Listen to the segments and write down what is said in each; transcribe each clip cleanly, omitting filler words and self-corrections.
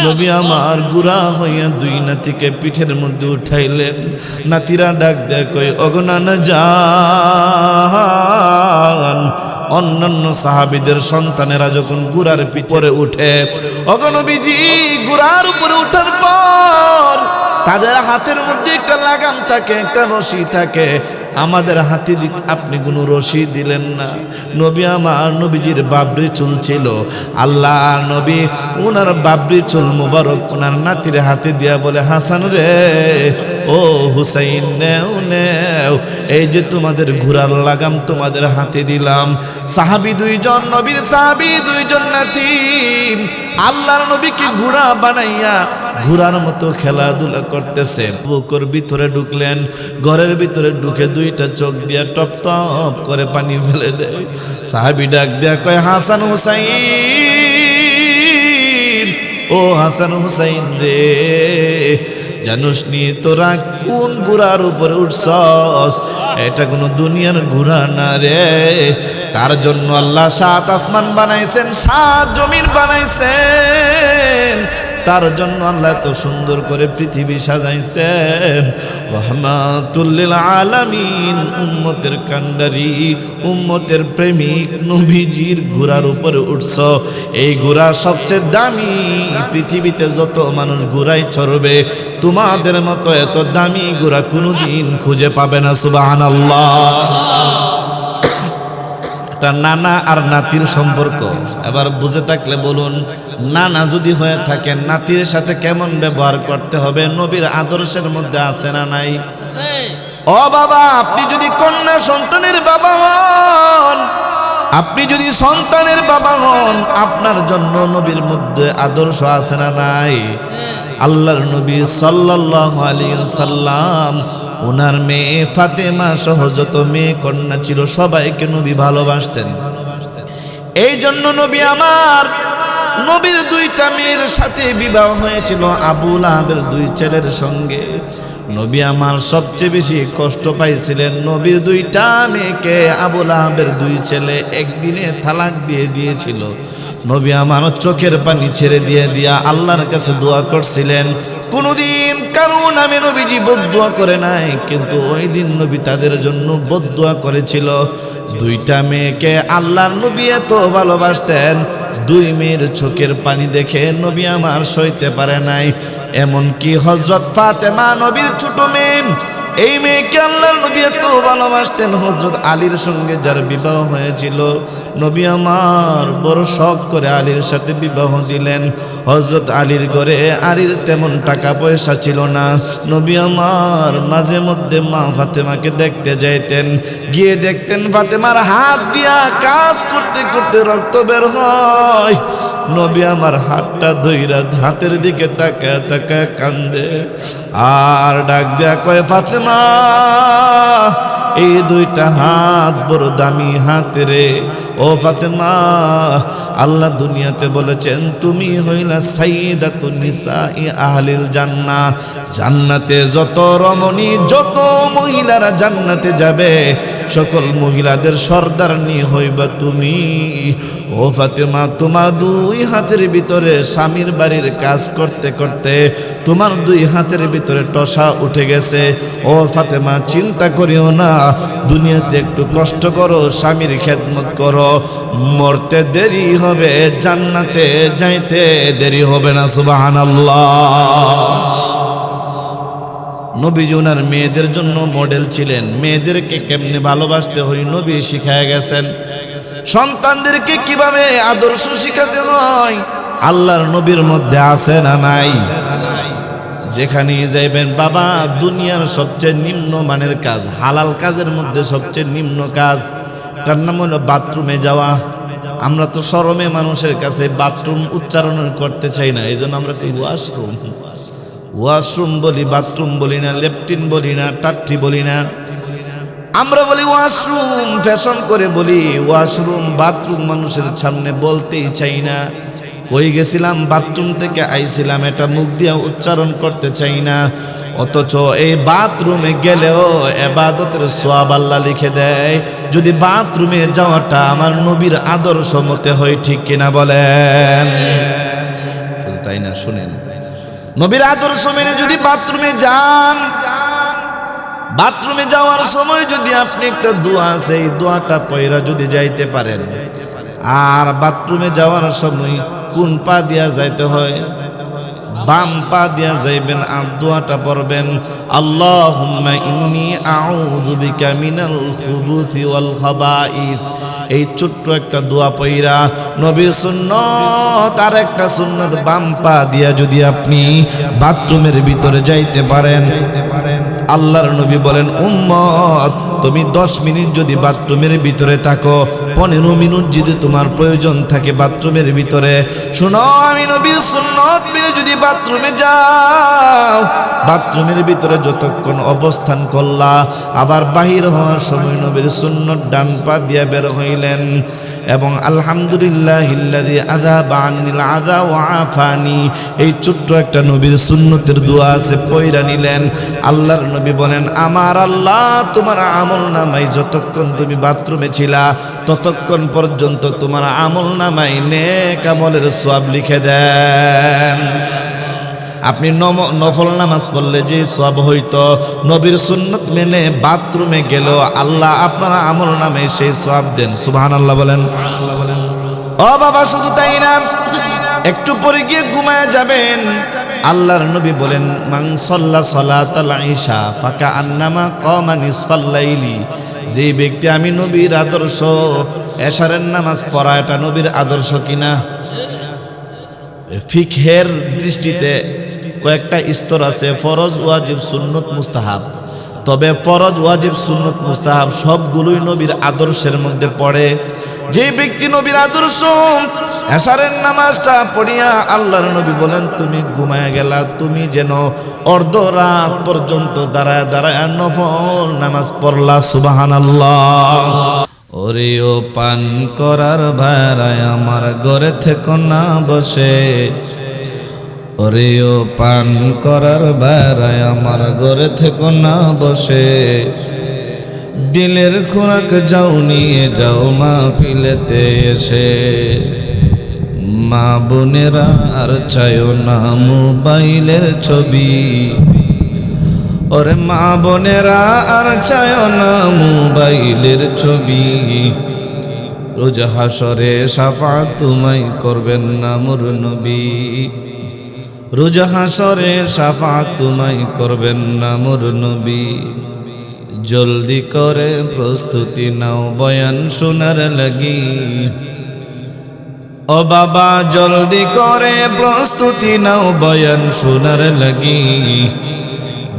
নবী আমার গুড়া হইয়া দুই নাতিকে পিঠের মধ্যে উঠাইলেন। নাতিরা ডাক দেয় কই ওগো নানা যান। অন্যান্য সাহাবীদের সন্তানেরা যখন গুড়ার পিঠে উঠে, ওগো নবীজি গুড়ার উপরে উঠার পর তাদের হাতের মধ্যে একটা লাগাম থাকে, একটা রশি থাকে। আমাদের হাতে আপনি কোনো রশি দিলেন না। নবী আমার নবীজির বাবরি চুল ছিল, আল্লাহ নবী ওনার বাবরি চুল মুবারক ওনার নাতির হাতে দিয়া বলে, হাসান রে ও হুসাইন নেও নেও, এই যে তোমাদের ঘোড়ার লাগাম তোমাদের হাতে দিলাম। সাহাবী দুইজন, নবীর সাহাবী দুইজন নাতি আল্লাহর নবীকে ঘোড়া বানাইয়া ঘোড়ার মতো খেলাধুলা করতেছে। বুকের ভিতরে ঢুকলেন, ঘরের ভিতরে ঢুকে দুইটা চোখ দিয়া টপ টপ করে পানি ফেলে দেয়। সাহাবী ডাক দেয়া কয় হাসান হুসাইন, ও হাসান হুসাইন রে, জানোস নি তোরা কোন ঘোড়ার উপরে উঠছস? এটা কোনো দুনিয়ার ঘোড়া না রে। তার জন্য আল্লাহ 7 আসমান বানাইছেন, 7 জমিন বানাইছেন। তার জন্য আল্লাহ এত সুন্দর করে পৃথিবী সাজাইছেন। রহমাতুল লিল আলামিন, উম্মতের কান্ডারি, উম্মতের প্রেমিক নবীজির ঘোড়ার উপরে উঠছ। এই ঘোড়া সবচেয়ে দামি। পৃথিবীতে যত মানুষ ঘোড়ায় চড়বে তোমাদের মতো এত দামি ঘোড়া কোনোদিন খুঁজে পাবে না। সুবহানাল্লাহ। একটা নানা আর নাতির সম্পর্ক এবার বুঝে থাকলে বলুন, নানা যদি হয়ে থাকেন নাতির সাথে কেমন ব্যবহার করতে হবে নবীর আদর্শের মধ্যে আছে না নাই? ও বাবা, আপনি যদি কন্যা সন্তানের বাবা হন, আপনি যদি সন্তানের বাবা হন, আপনার জন্য নবীর মধ্যে আদর্শ আছে না নাই? আল্লাহর নবী সাল্লাল্লাহু আলাইহি ওয়াসাল্লাম ওনার মেয়ে ফাতেমা সহ যত মেয়ে কন্যা ছিল সবাইকে নবী ভালোবাসতেন। এই জন্য নবী আমার নবীর 2টা মেয়ের সাথে বিবাহ হয়েছিল আবু লাহাবের 2 ছেলের সঙ্গে। নবী আমার সবচেয়ে বেশি কষ্ট পাইছিলেন নবীর 2টা মেয়েকে আবু লাহাবের 2 ছেলে একদিনে তালাক দিয়ে দিয়েছিল। নবী আমার চোখের পানি ছেড়ে দিয়া আল্লাহর কাছে দোয়া করছিলেন। কোনদিন কারো নামে নবীজি বদদুয়া করে নাই, কিন্তু ওই দিন নবী তাদের জন্য বদদুয়া করেছিল। 2টা মেয়েকে আল্লাহর নবী এত ভালোবাসতেন, 2 মেয়ের চোখের পানি দেখে নবী আমার সইতে পারে নাই। এমনকি হযরত ফাতেমা নবীর ছোট মেয়ে, এই মেয়েকে আল্লাহর নবী এত ভালোবাসতেন, হযরত আলীর সঙ্গে যার বিবাহ হয়েছিল নবী আমার বড় শখ করে আলীর সাথে বিবাহ দিলেন। হযরত আলীর ঘরে আলীর তেমন টাকা পয়সা ছিল না। নবী আমার মাঝে মধ্যে মা ফাতেমাকে দেখতে যাইতেন, গিয়ে দেখতেন ফাতেমার হাত দিয়া কাজ করতে করতে রক্ত বের হয়। নবী আমার হাতটা ধইরা হাতের দিকে তাকায় তাকায় কান্দে আর ডাক দেয়া কয়, ফাতেমা এই 2টা হাত বড় দামি হাত রে। ও ফাতেমা, আল্লাহ দুনিয়াতে বলেছেন তুমি হইলা সাইয়্যিদাতুন নিসাই আহলিল জান্নাহ। জান্নাতে যত রমণী, যত মহিলারা জান্নাতে যাবে সকল মহিলাদের সর্দারনি হইবা তুমি। ও ফাতেমা, তোমার 2 হাতের ভিতরে স্বামীর বাড়ির কাজ করতে করতে তোমার 2 হাতের ভিতরে টসা উঠে গেছে। ও ফাতেমা, চিন্তা করিও না, দুনিয়াতে একটু কষ্ট করো, স্বামীর খেদমত করো, মরতে দেরি হবে, জান্নাতে যাইতে দেরি হবে না। সুবহানাল্লাহ। নবীজি ওনার মেয়েদের জন্য মডেল ছিলেন। মেয়েদেরকে কেমনে ভালোবাসতে হয় নবী শিখায় গেছেন। সন্তানদেরকে কিভাবে আদর্শ শিখাতে হয় আল্লাহর নবীর মধ্যে আছে না নাই? যেখানেই যাইবেন বাবা, দুনিয়ার সবচেয়ে নিম্ন মানের কাজ, হালাল কাজের মধ্যে সবচেয়ে নিম্ন কাজ, তার নাম হলো বাথরুমে যাওয়া। আমরা তো শরমে মানুষের কাছে বাথরুম উচ্চারণ করতে চাই না, এই জন্য আমরা কই ওয়াশরুম। ওয়াশরুম বলি, বাথরুম বলি না, লেফটিন বলি না, টাট্টি বলি না, আমরা বলি ওয়াশরুম। ফ্যাশন করে বলি ওয়াশরুম, বাথরুম মানুষের সামনে বলতেই চাই না। কই গেছিলাম, বাথরুম থেকে আইছিলাম, এটা মুখ দিয়ে উচ্চারণ করতে চাই না। অথচ এই বাথরুমে গেলেও ইবাদতের সওয়াব আল্লাহ লিখে দেয় যদি বাথরুমে যাওয়াটা আমার নবীর আদর্শ মতে হয়। ঠিক কিনা বলেন? তাই না? শুনেন, নবীর আদর্শ মেনে যদি বাথরুমে যান, বাথরুমে যাওয়ার সময় যদি আপনি একটা দোয়া আছে এই দোয়াটা পয়রা যদি যাইতে পারেন, আর বাথরুমে যাওয়ার সময় কোন পা দিয়া যাইতে হয়? বাম পা দিয়া যাইবেন আর দোয়াটা পড়বেন, আল্লাহুম্মা ইন্নী আউযু বিকা মিনাল খুবুসি ওয়াল খাবাইস। এই ছোট্ট একটা দোয়া পয়রা নবীর সুন্নত, আর একটা সুন্নত বাম পা দিয়া যদি আপনি বাথরুমের ভিতরে যাইতে পারেন, আল্লাহর নবী বলেন, উম্মত তুমি 10 মিনিট যদি বাথরুমের ভিতরে থাকো, 15 মিনিট যদি তোমার প্রয়োজন থাকে বাথরুমের ভিতরে, শোনো আমি নবীর সুন্নত মেনে যদি বাথরুমে যাও, বাথরুমের ভিতরে যতক্ষণ অবস্থান করলা, আবার বাহির হওয়ার সময় নবীর সুন্নত ডান পা দিয়া বের হইলেন, এবং আলহামদুলিল্লাহিল্লাযী আযাবা আনিল আযা ওয়া আফানি, এই ছোট্ট একটা নবীর সুন্নতের দোয়া আছে, পয়রা নিলেন। আল্লাহর নবী বলেন, আমার আল্লাহ তোমার আমল নামাই যতক্ষণ তুমি বাথরুমে ছিলা ততক্ষণ পর্যন্ত তোমার আমল নামাই নেক আমলের সওয়াব লিখে দেন। আপনি নফল নামাজ পড়লে যে সওয়াব হইতো, নবীর সুন্নত মেনে বাথরুমে গেল আল্লাহ আপনার আমল নামে সেই সওয়াব দেন। সুবহানাল্লাহ বলেন। ও বাবা, শুধু তাই না, একটু পরে গিয়ে ঘুমায় যাবেন। আল্লাহর নবী বলেন, মান সাল্লা সালাতাল ইশা ফাকা আন্নামা কামা নিসফাল লাইলি। যে ব্যক্তি, আমি নবীর আদর্শ এশারের নামাজ পড়া, এটা নবীর আদর্শ কিনা? ফিকহের দৃষ্টিতে কয়েকটা স্তর আছে, ফরজ, ওয়াজিব, সুন্নত, মুস্তাহাব। তবে ফরজ, ওয়াজিব, সুন্নত, মুস্তাহাব সবগুলোই নবীর আদর্শের মধ্যে পড়ে। যে ব্যক্তি নবীর আদর্শ এশারের নামাজটা পড়িয়া, আল্লাহর নবী বলেন তুমি ঘুমায় গেলা, তুমি যেন অর্ধরাত পর্যন্ত দাঁড়ায় দাঁড়ায় নফল নামাজ পড়লা। সুবহানাল্লাহ। ওরে ও পান করার ভাড়ায় আমার ঘরে থেকো না বসে, ওরে ও পান করার ভাড়ায় আমার ঘরে থেকো না বসে, দিলের খোরাক যাও নিয়ে যাও মাহফিলেতে এসে। মা বোনেরা আর চায়ও না মোবাইলের ছবি, ওরে মা বোনেরা আর চায়ও না মোবাইলের ছবি, রোজ হাসরে শাফাত তোমায় করবেন না মোর নবী, রোজ হাসরে শাফাত তোমায় করবেন না মোর নবী। জলদি করে প্রস্তুতি নাও বয়ান শোনার লাগি, ও বাবা জলদি করে প্রস্তুতি নাও বয়ান শোনার লাগি।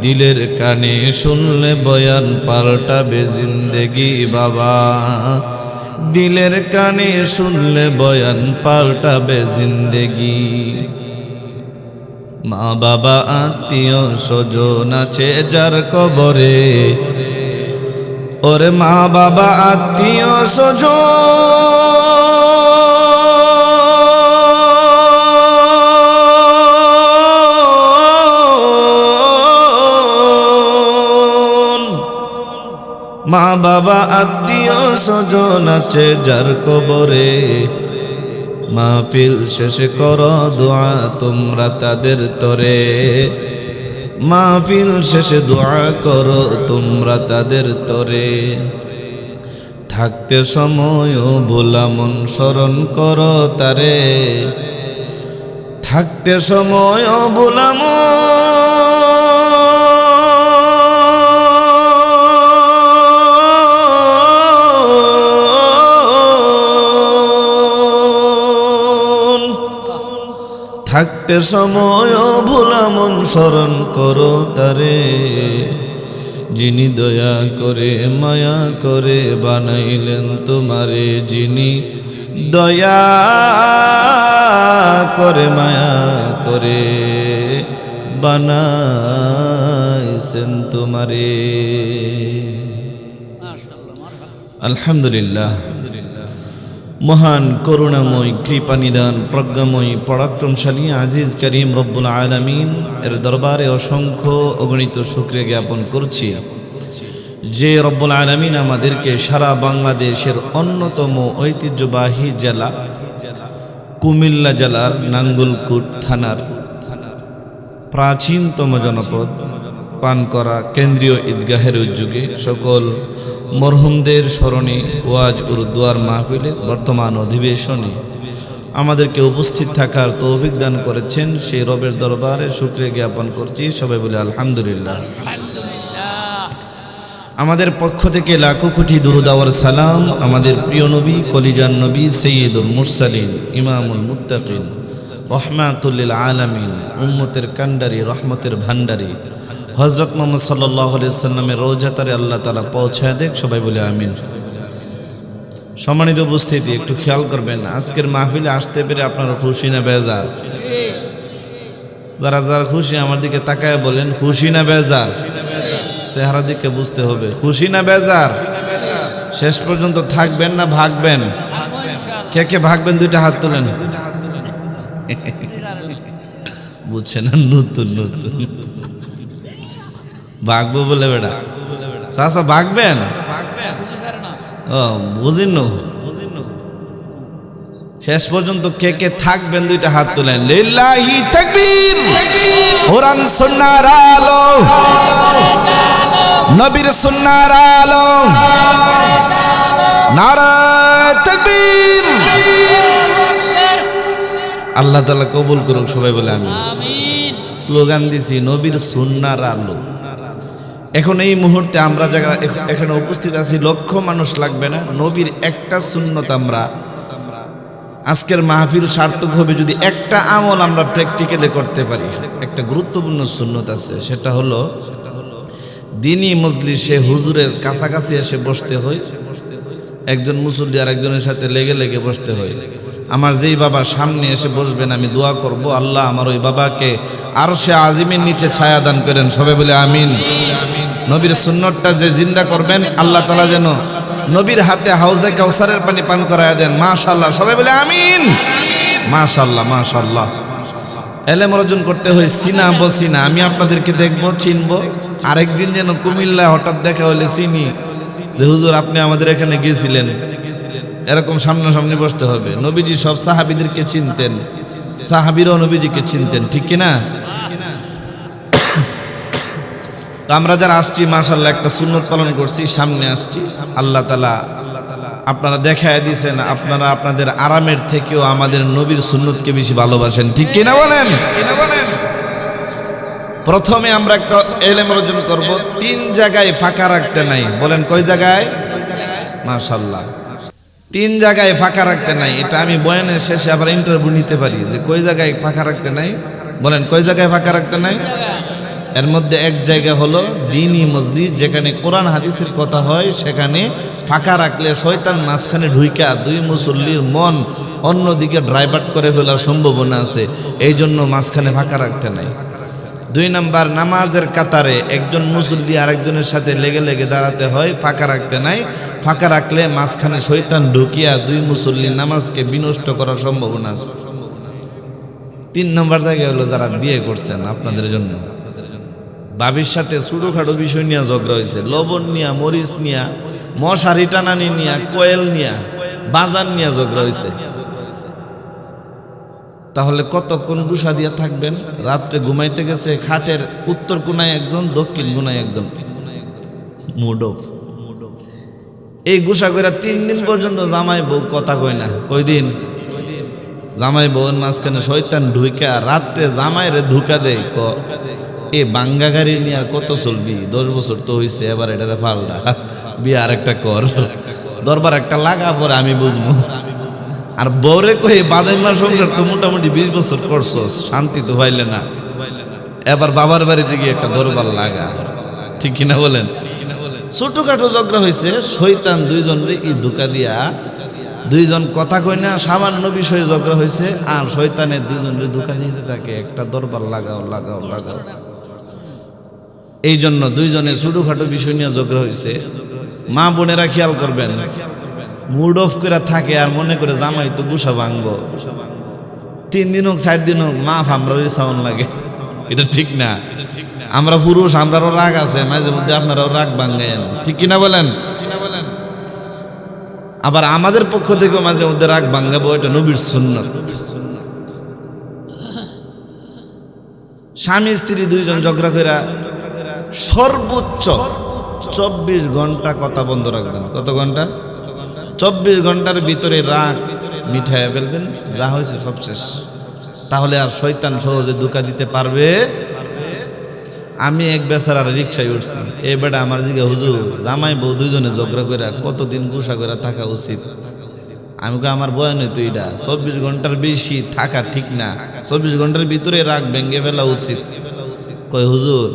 দিলের কানে শুনলে বয়ান পাল্টাবে জিন্দেগি বাবা, দিলের কানে শুনলে বয়ান পাল্টাবে জিন্দেগি। মা বাবা আত্মীয় স্বজন আছে যার কবরে, ওরে মা বাবা আত্মীয় স্বজন, মা বাবা আত্মীয় স্বজন আছে যার কবরে। মাহফিল শেষে করো দোয়া তোমরা তাদের তরে, মাহফিল শেষে দোয়া করো তোমরা তাদের তরে। থাকতে সময় ভোলা মন স্মরণ করো তারে, থাকতে সময় ভোলা থাকতে সময় ভোলা মন স্মরণ করো তারে। যিনি দয়া করে মায়া করে বানাইলেন তোমারে, যিনি দয়া করে মায়া করে বানাইছেন তোমারে। আলহামদুলিল্লাহ। মহান করুণাময় কৃপানিদান প্রজ্ঞাময় পরাক্রমশালী আজিজ করিম রব্বুল আলামিন এর দরবারে অসংখ্য অগণিত শুকরিয়া জ্ঞাপন করছি, যে রব্বুল আলামিন আমাদেরকে সারা বাংলাদেশের অন্যতম ঐতিহ্যবাহী জেলা কুমিল্লা জেলার নাঙ্গলকোট থানার প্রাচীনতম জনপদ পানকরা কেন্দ্রীয় ঈদগাহের উদ্যোগে সকল মরহুমদের স্মরণে ওয়াজ উরদুয়ার মাহফিলের বর্তমান অধিবেশনে আমাদেরকে উপস্থিত থাকার তৌফিক দান করেছেন সেই রবের দরবারে শুকরিয়া জ্ঞাপন করছি। সবাই বলে আলহামদুলিল্লাহ। আমাদের পক্ষ থেকে লাখো কোটি দুরূদ আর সালাম আমাদের প্রিয় নবী কলিজান নবী সাইয়্যিদুল মুরসালিন ইমামুল মুত্তাকিন রহমাতুল লিল আলামিন উম্মতের কান্ডারি রহমতের ভান্ডারি হযরত মুহাম্মদ সাল্লাল্লাহু আলাইহি ওয়াসাল্লামের রওজাতারে আল্লাহ তাআলা পৌঁছায় দেখ। সবাই বলে আমিন। সম্মানিত উপস্থিতি, একটু খেয়াল করবেন, আজকের মাহফিলে আসতে পেরে আপনারা খুশি না বেজার? যারা যারা খুশি আমার দিকে তাকায় বলেন খুশি না বেজার? চেহারা দিকে বুঝতে হবে খুশি না বেজার। শেষ পর্যন্ত থাকবেন না ভাগবেন? কে কে ভাগবেন দুইটা হাত তোলেন। বুঝছেন না, নতুন নতুন ভাগবো বলে বেড়া চাচা ভাগবেন? ও বুঝিন। শেষ পর্যন্ত কে কে থাকবেন দুইটা হাত তোলেন। লিল্লাহি তাকবীর। কোরআন সুন্নাহর আলো, নবীর সুন্নাহর আলো, নারায়ে তাকবীর। আল্লাহ তাআলা কবুল করুক। সবাই বলে আমিন। স্লোগান দিছি নবীর সুন্নাহর আলো। এখন এই মুহূর্তে আমরা যারা এখানে উপস্থিত আছি লক্ষ মানুষ লাগবে না, নবীর একটা সুন্নত আমরা আজকের মাহফিল সার্থক হবে যদি একটা আমল আমরা প্র্যাকটিক্যালি করতে পারি। একটা গুরুত্বপূর্ণ সুন্নত আছে, সেটা হলো দিনী মজলিসে হুজুরের কাছাকাছি এসে বসতে হয়। একজন মুসল্লি আর একজনের সাথে লেগে লেগে বসতে হয়। আমার যেই বাবা সামনে এসে বসবেন আমি দোয়া করব আল্লাহ আমার ওই বাবাকে আরশে আজিমের নিচে ছায়া দান করেন। সবাই বলে আমিন। নবীর সুন্নতটা যে জিন্দা করবেন আল্লাহ তাআলা যেন নবীর হাতে হাউজে কাউসারের পানি পান করায় দেন। মাশাআল্লাহ। সবাই বলে আমিন। মাশাআল্লাহ মাশাআল্লাহ। এলেম অর্জন করতে হয় চিনা বসিনা। আমি আপনাদেরকে দেখব চিনব। আরেকদিন যেন কুমিল্লা হঠাৎ দেখা হলে চিনি যে হুজুর আপনি আমাদের এখানে গিয়েছিলেন, এরকম সামনাসামনি বসতে হবে। নবীজি সব সাহাবীদেরকে চিনতেন, সাহাবীরাও নবীজিকে চিনতেন, ঠিক কিনা? আমরা যারা আসছি মাশাআল্লাহ একটা সুন্নত পালন করছি, সামনে আসছি। আল্লাহ তাআলা আপনারা দেখায় দিয়েছেন আপনারা আপনাদের আরামের থেকেও আমাদের নবীর সুন্নতকে বেশি ভালোবাসেন, ঠিক কিনা বলেন? প্রথমে আমরা একটা ইলম অর্জন করব, 3 জায়গায় ফাঁকা রাখতে নাই। বলেন কয় জায়গায়? মাশাআল্লাহ 3 জায়গায় ফাঁকা রাখতে নাই। এটা আমি বয়ানের শেষে আবার ইন্টারভিউ নিতে পারি যে কয় জায়গায় ফাঁকা রাখতে নাই। বলেন কয় জায়গায় ফাঁকা রাখতে নাই? এর মধ্যে এক জায়গা হলো দ্বীনি মজলিস, যেখানে কোরআন হাদিসের কথা হয়, সেখানে ফাঁকা রাখলে শয়তান মাঝখানে ঢুইকা দুই মুসল্লির মন অন্যদিকে ডাইভার্ট করে ফেলার সম্ভাবনা আছে। এই জন্য মাঝখানে ফাঁকা রাখতে নাই। 2 নাম্বার, নামাজের কাতারে একজন মুসল্লি আরেকজনের সাথে লেগে লেগে দাঁড়াতে হয়, ফাঁকা রাখতে নাই। ফাঁকা রাখলে মাঝখানে শয়তান ঢুকিয়া দুই মুসল্লির নামাজকে বিনষ্ট করার সম্ভাবনা আছে। 3 নম্বর জায়গায় হলো যারা বিয়ে করছেন, আপনাদের জন্য ভাবির সাথে ছোটখাটো বিষয় নিয়ে ঝগড়া হয়েছে, লবণ নিয়া, মরিচ নিয়া, মশারি টানানি নিয়া, কোয়েল নিয়া, বাজার নিয়ে ঝগড়া হয়েছে। তাহলে কতক্ষণ গুসা দিয়া থাকবেন? রাত্রে ঘুমাইতে গেছে খাটের উত্তর কোনায় একজন, দক্ষিণ কোনায় একজন, মুড অফ। এই গুসা কইরা 3 দিন পর্যন্ত জামাই বউ কথা কই না। কই দিন? জামাই বউর মাঝখানে শয়তান ঢুইকা রাত্রে জামাইরে ধোঁকা দেয়। এ বাঙ্গা গাড়ি নিয়ে আর কত চলবি? 10 বছর তো হয়েছে, এবার এটারে পাল্টা বিয়ে আর একটা কর, দরবার একটা লাগা, পরে আমি বুঝবো। আর বউরে কই বাদাইমার সংসার তো মোটামুটি 20 বছর করছো, শান্তি তো পাইলে না, এবার বাবার বাড়িতে গিয়ে একটা দরবার লাগা, ঠিক কিনা বলেন? ছোটখাটো ঝগড়া হয়েছে, শয়তান 2 জনরে ই ধোঁকা দিয়া 2 জন কথা কই না, সামান্য বিষয়ে ঝগড়া হয়েছে, আর শয়তানের 2 জনরে ধোঁকা দিতে থাকে একটা দরবার লাগাও লাগাও লাগাও। এই জন্য 2 জনের ছোটখাটো বিষয় নিয়ে ঝগড়া হয়েছে। মা বোনেরা খেয়াল করবেন, মুড অফ করে থাকে আর মনে করে জামাই তো গুসা ভাঙবো। 3 দিন হোক 4 দিন হোক মা ফামরারই সাউন্ড লাগে, এটা ঠিক না। আমরা পুরুষ, আমরাও রাগ আছে, মাঝে মধ্যে আপনারাও রাগ ভাঙেন, ঠিক কিনা বলেন? আবার আমাদের পক্ষ থেকে মাঝে মধ্যে রাগ ভাঙ্গাবো, এটা নবীর সুন্নত। স্বামী স্ত্রী দুইজন ঝগড়া কইরা সর্বোচ্চ 24 ঘন্টা কথা বন্ধ রাখবেন। কত ঘন্টা? 24 ঘন্টার ভিতরে রাগ মিঠাইয়া ফেলবেন, যা হয়েছে সব শেষ। তাহলে আর শয়তান সহজে ধোঁকা দিতে পারবে। আমি এক বেচারার রিক্সায় উঠছি, এই বেটা আমার দিকে, হুজুর জামাই বউ দুইজনে ঝগড়া করে কতদিন গুসা করে থাকা উচিত? আমি কই আমার বয়ান তো এটা 24 ঘন্টার বেশি থাকা ঠিক না, 24 ঘন্টার ভিতরে রাগ ভেঙে ফেলা উচিত। কই হুজুর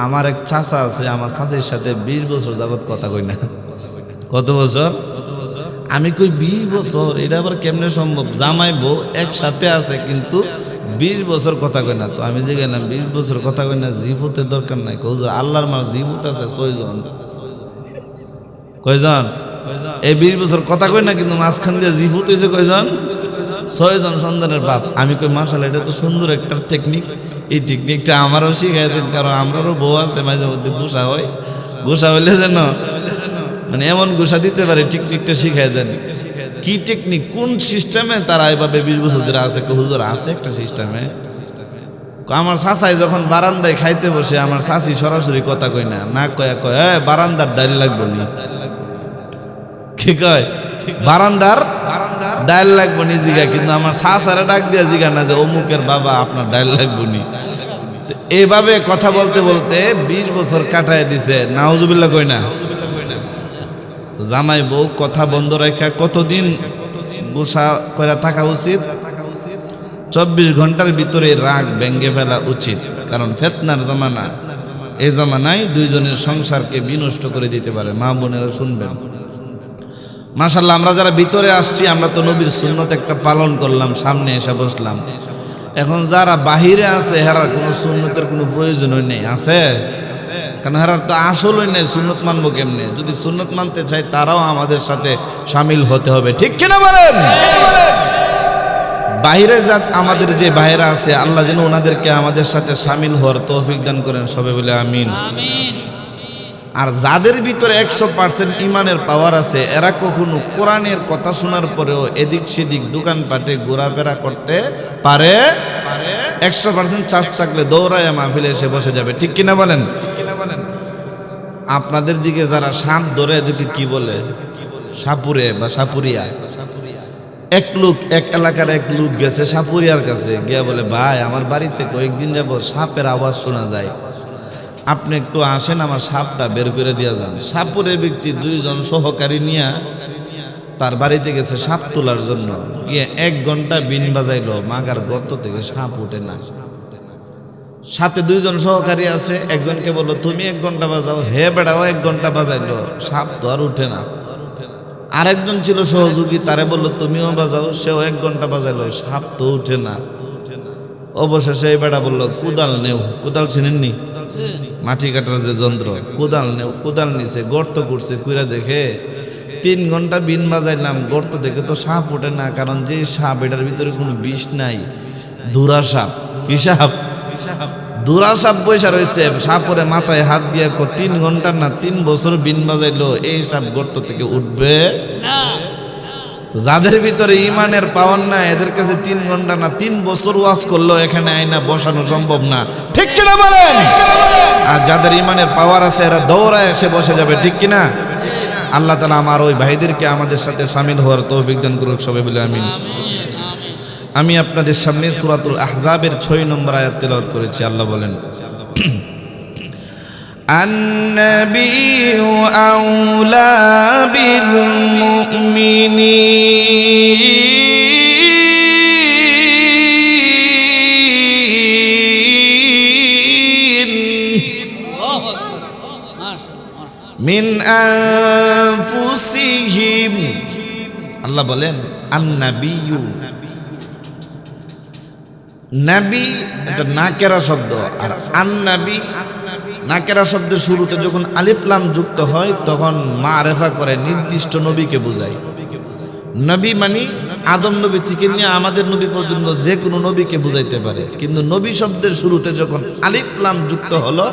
আমার এক চাচা আছে, আমার চাচির সাথে 20 বছর যাবত কথা কই না। কত বছর? আমি কই 20 বছর, এটা আবার কেমনে সম্ভব? জামাই বউ একসাথে আছে কিন্তু 20 বছর কথা কই না। তো আমি যে গেলাম 20 বছর কথা কই না, জীবতের দরকার নাই। হুজুর আল্লাহর মার জীবত আছে 6 জন। কয়জন? এই 20 বছর কথা কই না কিন্তু মাঝখান দিয়ে জীবত হয়েছে কয়জন? 6 জন সন্তানের বাপ। আমি কই মাশাআল্লাহ, এটা তো সুন্দর একটা টেকনিক, এই টেকনিকটা আমারও শিখাই দিন, কারণ আমারও বউ আছে, মাঝে মধ্যে গুসা হয়। গুসা হইলে যেন মানে এমন গুসা দিতে পারে, টেকনিকটা শিখাই দেন। কি টেকনিক, কোন সিস্টেমে তারা এভাবে 20 বছর ধরে আছে? হুজুর আছে একটা সিস্টেমে। আমার চাচাই যখন বারান্দায় খাইতে বসে, আমার চাচি সরাসরি কথা কই না, না কয়া কয় বারান্দার ডাইল লাগবো নি। কি কয়? বারান্দার ডাইল লাগবো নি জিগা, কিন্তু আমার চাচারে ডাক দিয়া জিগা না যে অমুকের বাবা আপনার ডাইল লাগবো নি। এইভাবে কথা বলতে বলতে 20 বছর কাটায় দিছে, নাউজুবিল্লাহ কই না। জামাই বউ কথা বন্ধ রাখা কতদিন গুসা করে থাকা উচিত? 24 ঘন্টার ভিতরে রাগ ভেঙ্গে ফেলা উচিত, কারণ ফিতনার জামানা। এই জামানায় দুইজনের সংসারকে বিনষ্ট করে দিতে পারে। মা বোনেরা শুনবেন, মাশাআল্লাহ আমরা যারা ভিতরে আসছি, আমরা তো নবীর সুন্নত একটা পালন করলাম, সামনে এসে বসলাম। এখন যারা বাহিরে আছে হেরার কোনো সুন্নতের কোনো প্রয়োজনই নেই। আছে? কারণ হেরার তো আসলই নেই, সুন্নত মানবো কেমনে? যদি সুন্নত মানতে চাই তারাও আমাদের সাথে সামিল হতে হবে, ঠিক কিনা বলেন? বাহিরে জাত আমাদের যে ভাইরা আছে, আল্লাহ যেন ওনাদেরকে আমাদের সাথে সামিল হওয়ার তৌফিক দান করেন, সবাই বলে আমিন। আর যাদের ভিতরে 100% ইমানের পাওয়ার আছে, এরা কখনো কোরআনের কথা শোনার পরেও এদিক সেদিক দোকানপাটে ঘোরাফেরা করতে পারে। 100% চার্জ থাকলে দৌড়ায় মাহফিলে এসে বসে যাবে, ঠিক কিনা বলেন? আপনাদের দিকে যারা সাপ ধরে, এদেরকে কি বলে? সাপুরে বা সাপুরিয়া। এক এলাকার এক লোক গেছে সাপুরিয়ার কাছে, গিয়া বলে, ভাই আমার বাড়িতে কয়েকদিন যাব সাপের আওয়াজ শোনা যায়, আপনি একটু আসেন, আমার সাপটা বের করে দিয়া যান। সাপুরের ব্যক্তি 2 জন সহকারী নিয়ে তার বাড়িতে গেছে সাপ তোলার জন্য। গিয়ে 1 ঘন্টা বিন বাজাইলো, মাগার গর্ত থেকে সাপ উঠে না। সাথে 2 জন সহকারী আছে, একজনকে বললো তুমি 1 ঘন্টা বাজাও, হে বেড়াও 1 ঘন্টা বাজাইলো, সাপ তো আর উঠে না। আরেকজন ছিল সহযোগী, তারে বললো তুমিও বাজাও, সেও 1 ঘন্টা বাজাইলো, সাপ তো উঠে না। অবশেষে এই বেটা বললো কুদাল নেও। কুদাল চিনেননি? মাটি কাটার যে যন্ত্র, কুদাল নেও। কুদাল নিছে, গর্ত করছে, কুইরা দেখে 3 ঘন্টা বিন বাজাইলাম, গর্ত দেখে তো সাপ ওঠে না। কারণ যে সাপ, এটার ভিতরে কোনো বিষ নাই, ধুরা সাপ। কি সাপ? ধুরা সাপ বৈশা রয়েছে। সাপরে মাথায় হাত দিয়ে 3 ঘন্টা না 3 বছর বিন বাজাইলো, এই সাপ গর্ত থেকে উঠবে না। যাদের ভিতরে ইমানের পাওয়ার না, এদের কাছে 3 ঘন্টা না 3 বছর ওয়াজ করলো এখানে আইনা বসানো সম্ভব না, ঠিক কিনা বলেন? আর যাদের ইমানের পাওয়ার আছে, এরা দৌড়ায় এসে বসে যাবে, ঠিক কিনা? আল্লাহ তাআলা আমার ওই ভাইদেরকে আমাদের সাথে শামিল হওয়ার তৌফিক দান করুক, সবাই বলে আমিন। আমি আপনাদের সামনে সূরাতুল আহজাবের 6 নম্বর আয়াত তেলাওয়াত করেছি। আল্লাহ বলেন, النبي أولى بالمؤمنين من أنفسهم। আল্লাহ বলেন আন্নাবিয়্যু, নবী এটা নাকেরা শব্দ, আর আন্নাবী নাকেরা শব্দের শুরুতে যখন আলিফ লাম যুক্ত হয় তখন মারেফা করে, নির্দিষ্ট নবীকে বোঝায়। নবী মানে আদম নবী থেকে নিয়ে আমাদের নবী পর্যন্ত যে কোনো নবীকে বুঝাইতে পারে। কিন্তু নবী শব্দের শুরুতে যখন আলিফ লাম যুক্ত হলো,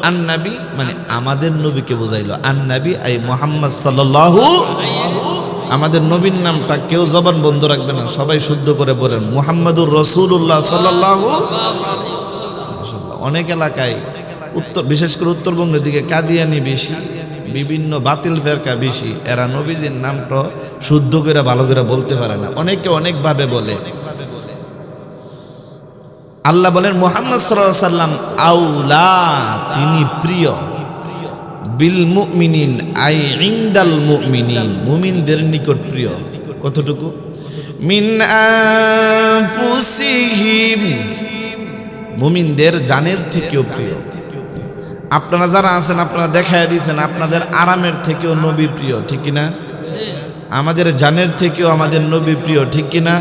আন্নাবী মানে আমাদের নবীকে বোঝাইলো। আন্নাবী আই মুহাম্মদ সাল্লাল্লাহু আমাদের নবীর নামটা কেউ জবান বন্ধ রাখবে না, সবাই শুদ্ধ করে বলেন মুহাম্মাদুর রাসূলুল্লাহ সাল্লাল্লাহু। অনেক এলাকায় বিশেষ করে উত্তরবঙ্গের দিকে কাদিয়ানি বেশি, বিভিন্ন বাতিল ফেরকা বেশি, এরা নবীজির নামটা শুদ্ধ করে ভালো করে বলতে পারে না, অনেকে অনেকভাবে বলে। আল্লাহ বলেন মুহাম্মদ সাল্লাল্লাহু আলাইহি সাল্লাম আউলা, তিনি প্রিয়, বিল মুমিনিন আই ইনদাল মুমিনিন, মুমিনদের নিকট প্রিয়। কতটুকু? মিন আনফুসিহিম, মুমিনদের জানের থেকেও প্রিয়। আপনারা যারা আছেন আপনারা দেখায় দিয়েছেন আপনাদের আরামের থেকেও নবী প্রিয়, ঠিক কিনা? আমাদের জানের থেকেও আমাদের নবী প্রিয়, ঠিক কিনা?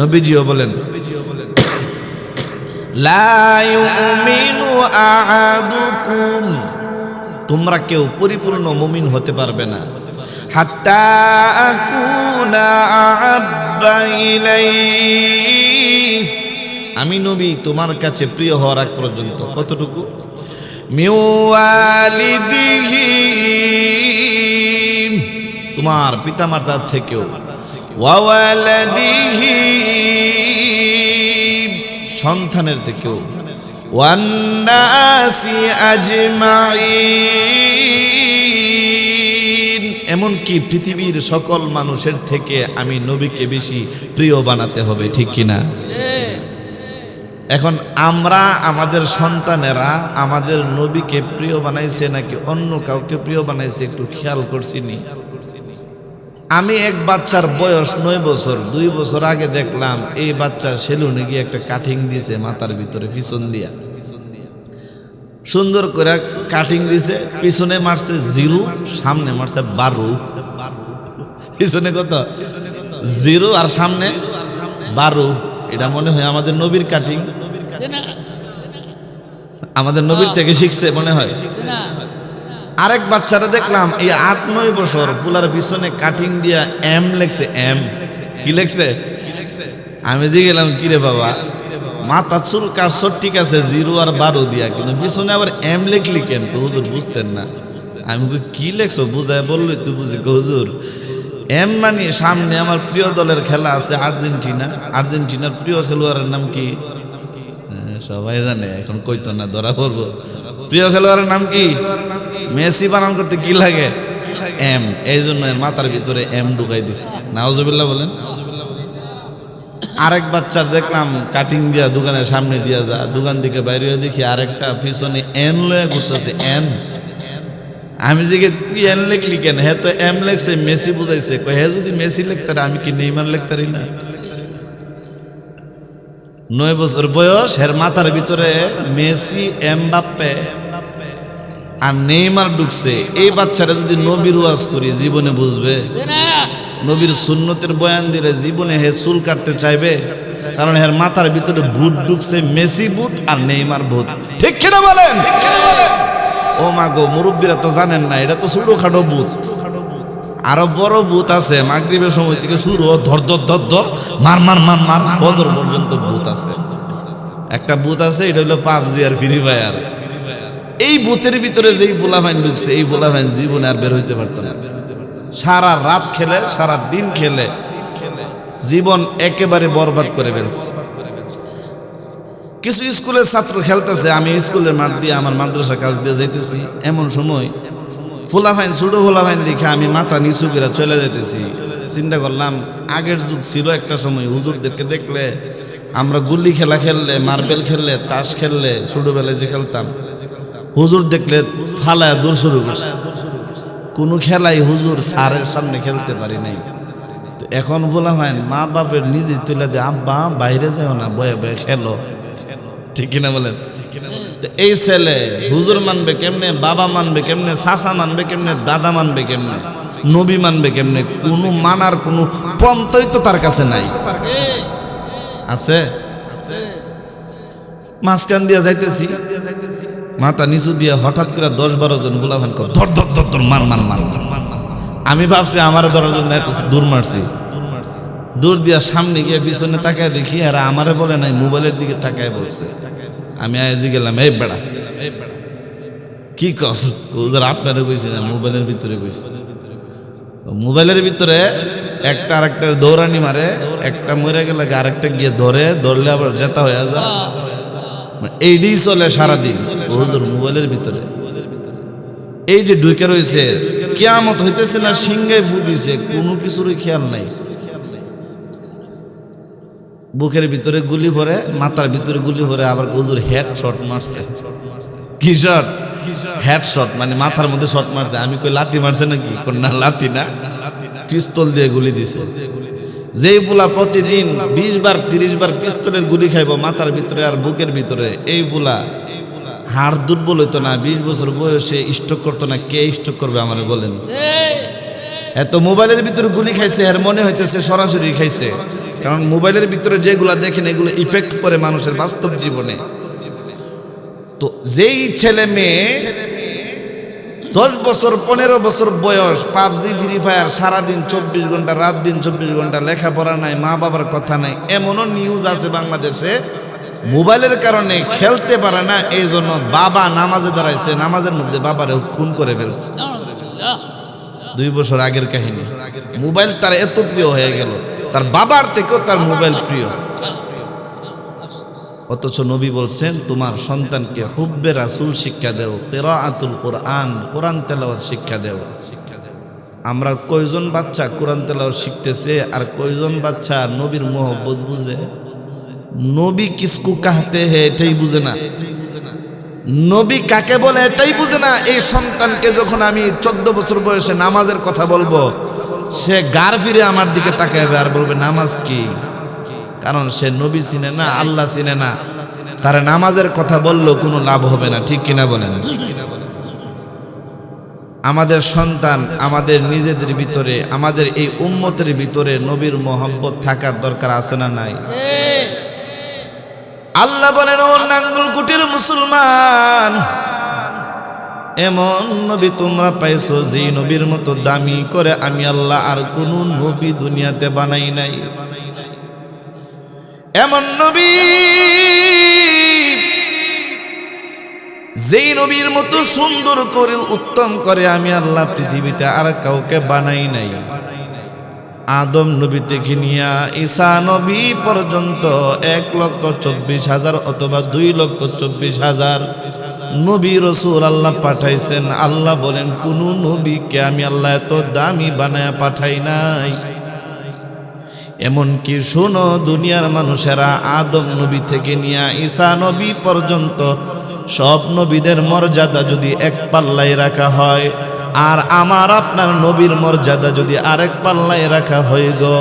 নবীজিও বলেন লা ইউমিনু আহাদুকুম, তোমরা কেউ পরিপূর্ণ মুমিন হতে পারবে না, হাত্তা আকুনা আহাব্বা ইলাইহি, আমি নবী তোমার কাছে প্রিয় হওয়ার আগ পর্যন্ত। কতটুকু? মিওয়ালিদিহি, তোমার পিতামাতার থেকেও, ওয়াওয়ালাদিহি, সন্তানের থেকেও, ওয়ান্নাসি আজমাইন, এমনকি পৃথিবীর সকল মানুষের থেকে আমি নবীকে বেশি প্রিয় বানাতে হবে, ঠিক কিনা? এখন আমরা আমাদের সন্তানেরা আমাদের নবীকে প্রিয় বানাইছে নাকি অন্য কাউকে প্রিয় বানাইছে একটু খেয়াল করছিনি? আমি এক বাচ্চার বয়স 9 বছর, 2 বছর আগে দেখলাম এই বাচ্চা সেলুনে গিয়ে একটা কাটিং দিছে মাথার ভিতরে পিছন দিয়া, সুন্দর করে কাটিং দিছে, পিছনে মারছে 0, সামনে মারছে 12। পিছনে কত? 0 আর সামনে 12। এটা মনে হয় আমাদের নবীর কাটিং, আমাদের নবীর থেকে শিখছে মনে হয়। আরেক বাচ্চারা দেখলাম এই 8-9 বছর, পুলার পিছনে কাটিং দিয়া এম লেখছে। এম কি লেখছে? আমি যে গেলাম কিরে বাবা, মাথা চুল কাটছ ঠিক আছে 0 আর 12 দিয়া, কিন্তু পিছনে আবার এম লেখলি কেন? হুজুর বুঝতেন না। আমি কি লেখছো বুঝায় বললি তুই বুঝি? হুজুর এম মানে সামনে আমার প্রিয় দলের খেলা আছে আর্জেন্টিনা, আর্জেন্টিনার প্রিয় খেলোয়াড়ের নাম কি? সবাই জানে, এখন কইতো না ধরা পড়বো। প্রিয় খেলোয়াড়ের নাম কি? মেসি। বানান করতে কি লাগে? এম। এই জন্য এর মাথার ভিতরে এম ঢুকাই দিছে। নাউজুবিল্লাহ বলেন। আরেক বাচ্চার দেখলাম কাটিং দিয়া দোকানের সামনে দিয়া যা, দোকান থেকে বাইরে দেখি আরেকটা পিছনে এন লয়ে করতেছে। এন। আমি জিজ্ঞে তুই এন লিখলি কেন? হ্যাঁ তো এম লেখছে, মেসি বুঝাইছে। হ্যাঁ যদি মেসি লিখতারে আমি কি নেইমার লিখতারি না? 9 বছর বয়স, এর মাথার ভিতরে মেসি, এমবাপ্পে আর নেইমার ঢুকছে। এই বাচ্চারা যদি নবীর ওয়াজ করি জীবনে বুঝবে? নবীর সুন্নতের বয়ান দিলে জীবনে হে চুল কাটতে চাইবে? কারণ এর মাথার ভিতরে ভূত ঢুকছে, মেসি ভূত আর নেইমার ভূত। ঠিক কিনা বলেন? ও মা গো, মুরব্বীরা তো জানেন না, এটা তো ছোটখাটো ভূত। আরো বড় ভূত আছে, মাগরিবের সময় থেকে শুরু, ধর ধর ধর ধর, মার মার মার মার, ফজর পর্যন্ত ভূত আছে। একটা ভূত আছে, এটা হলো পাবজি আর ফ্রি ফায়ার। এই ভূতের ভিতরে যেই বোলাভাইন ঢুকছে, এই বোলাভাইন জীবনে আর বের হইতে পারতো না। সারা রাত খেলে, সারা দিন খেলে, জীবন একেবারে বরবাদ করে ফেলছে। কিছু স্কুলের ছাত্র খেলতেছে, আমি স্কুলের মাঠ দিয়ে আমার মাদ্রাসা কাজ দিয়ে যাইতেছি, এমন সময় ফোলাফাইন, ছোটো ফোলাফাইন দেখে আমি মাথা নিচু করে চলে যেতেছি। চিন্তা করলাম আগের যুগ ছিল একটা সময়, হুজুরদেরকে দেখলে আমরা গুল্লি খেলা খেললে, মার্বেল খেললে, তাস খেললে, ছোটবেলায় যে খেলতাম, হুজুর দেখলে ফালায় দূর শুরু করছে। কোনো খেলাই হুজুর স্যারের সামনে খেলতে পারি নাই। তো এখন ফোলাফাইন মা বাপের নিজে তুলে দিয়ে, আব্বা বাইরে যাও না, বয়ে বয়ে খেলো। ঠিক কিনা বলেন? এই ছেলে হুজুর মানবে কেমনে, বাবা মানবে কেমনে, চাচা মানবে কেমনে, দাদা মানবে কেমনে, নবী মানবে কেমনে? কোনো মানার কোনো পন্থাই তো তার কাছে নাই। আছে? মাঝখান দিয়া যাইতেছি, মাথা নিচু দিয়া হঠাৎ করে 10-12 জন গোলাভান কর, ধর ধর ধর ধর, মার মার মার। আমি ভাবছি আমার ধরার জন্য দূর মারছি। দূর দিয়া সামনে গিয়ে পিছনে তাকায় দেখি আর আমারে বলে নাই, মোবাইলের দিকে তাকায় বলছে। আমি আজই গেলাম, এই বেড়া কি কস? ওদের আপনারে কইছি না, মোবাইলের ভিতরে কইছি। মোবাইলের ভিতরে একটা আরেকটার দৌড়ানি মারে, একটা মরে গেলে আরেকটা গিয়ে ধরলে আবার জেতা হয়ে যায়। এইডি চলে সারাদিন হুজুর মোবাইলের ভিতরে। এই যে ঢুকে রয়েছে, কিয়ামত হইতেছে না সিংহে ফু দিছে, কোনো কিছুরই খেয়াল নাই। বুকের ভিতরে গুলি ভরে, মাথার ভিতরে গুলি ভরে, আবার হুজুর হেড শট মারছে। কি শট? হেড শট, মানে মাথার মধ্যে শট মারছে। আমি কই লাথি মারছে নাকি? না লাথি না, পিস্তল দিয়ে গুলি দিছে। যেই বুলা প্রতিদিন 20 বার 30 বার পিস্তলের গুলি খাইব মাথার ভিতরে আর বুকের ভিতরে, এই বুলা হাড় দুর্বল হইতো না, 20 বছর বয়সে স্ট্রোক করতো না। কে স্ট্রোক করবে আমার বলেন? এত মোবাইলের ভিতরে গুলি খাইছে, এর মনে হইতেছে সরাসরি খাইছে। কারণ মোবাইলের ভিতরে যেগুলা দেখেন এগুলো ইফেক্ট করে মানুষের বাস্তব জীবনে। তো যেই ছেলে মেয়ে 10 বছর 15 বছর বয়স পাবজি ফ্রি ফায়ার সারাদিন 24 ঘন্টা, রাত দিন 24 ঘন্টা, লেখাপড়া নাই, মা বাবার কথা নাই, এমনও নিউজ আছে বাংলাদেশে। মোবাইলের কারণে খেলতে পারে না, এই জন্য বাবা নামাজে দাঁড়াইছে, নামাজের মধ্যে বাবারে খুন করে ফেলছে। 2 বছর আগের কাহিনী। মোবাইল তার এত প্রিয় হয়ে গেল, তার বাবার থেকেও তার মোবাইল প্রিয়। অথচ নবী বলছেন তোমার সন্তানকে হুব্বে রাসূল শিক্ষা দেও, কিরাআতুল কোরআন, কোরআন তেলাওয়াত শিক্ষা দেও। আমরা কয়জন বাচ্চা কোরআন তেলাওয়াত শিখতেছে আর কয়জন বাচ্চা নবীর মোহব্বত বুঝে? নবী কিসকু কাহতে হে এটাই বুঝে না, নবী কাকে বলে এটাই বুঝে না। এই সন্তানকে যখন আমি 14 বছর বয়সে নামাজের কথা বলবো, সে গার ফিরে আমার দিকে তাকাবে আর বলবে নামাজ কি? কারণ সে নবী চিনে না, আল্লাহ চিনে না, তার নামাজের কথা বললেও কোনো লাভ হবে না। ঠিক কিনা বলেন? আমাদের সন্তান, আমাদের নিজেদের ভিতরে, আমাদের এই উম্মতের ভিতরে নবীর মোহাব্বত থাকার দরকার আছে না নাই? আল্লাহ বলেন ও নাঙ্গল কুটির মুসলমান, এমন নবী তোমরা পাইছো যে নবীর মতো দামি করে আমি আল্লাহ আর কোন নবী দুনিয়াতে বানাই নাই। এমন নবী, যেই নবীর মতো সুন্দর করে উত্তম করে আমি আল্লাহ পৃথিবীতে আর কাউকে বানাই নাই। আদম নবী থেকে নিয়া ঈসা নবী পর্যন্ত 1,24,000 অথবা 2,24,000 নবী রাসূল আল্লাহ পাঠাইছেন। আল্লাহ বলেন কোন নবীকে আমি আল্লাহ এত দামি বানায়া পাঠাই নাই। এমনকি শোনো দুনিয়ার মানুষেরা, আদম নবী থেকে নিয়া ঈসা নবী পর্যন্ত সব নবীদের মর্যাদা যদি এক পাল্লায় রাখা হয়, আর আমার আপনার নবীর মর্যাদা যদি আরেক পাল্লায় রাখা হয় গো,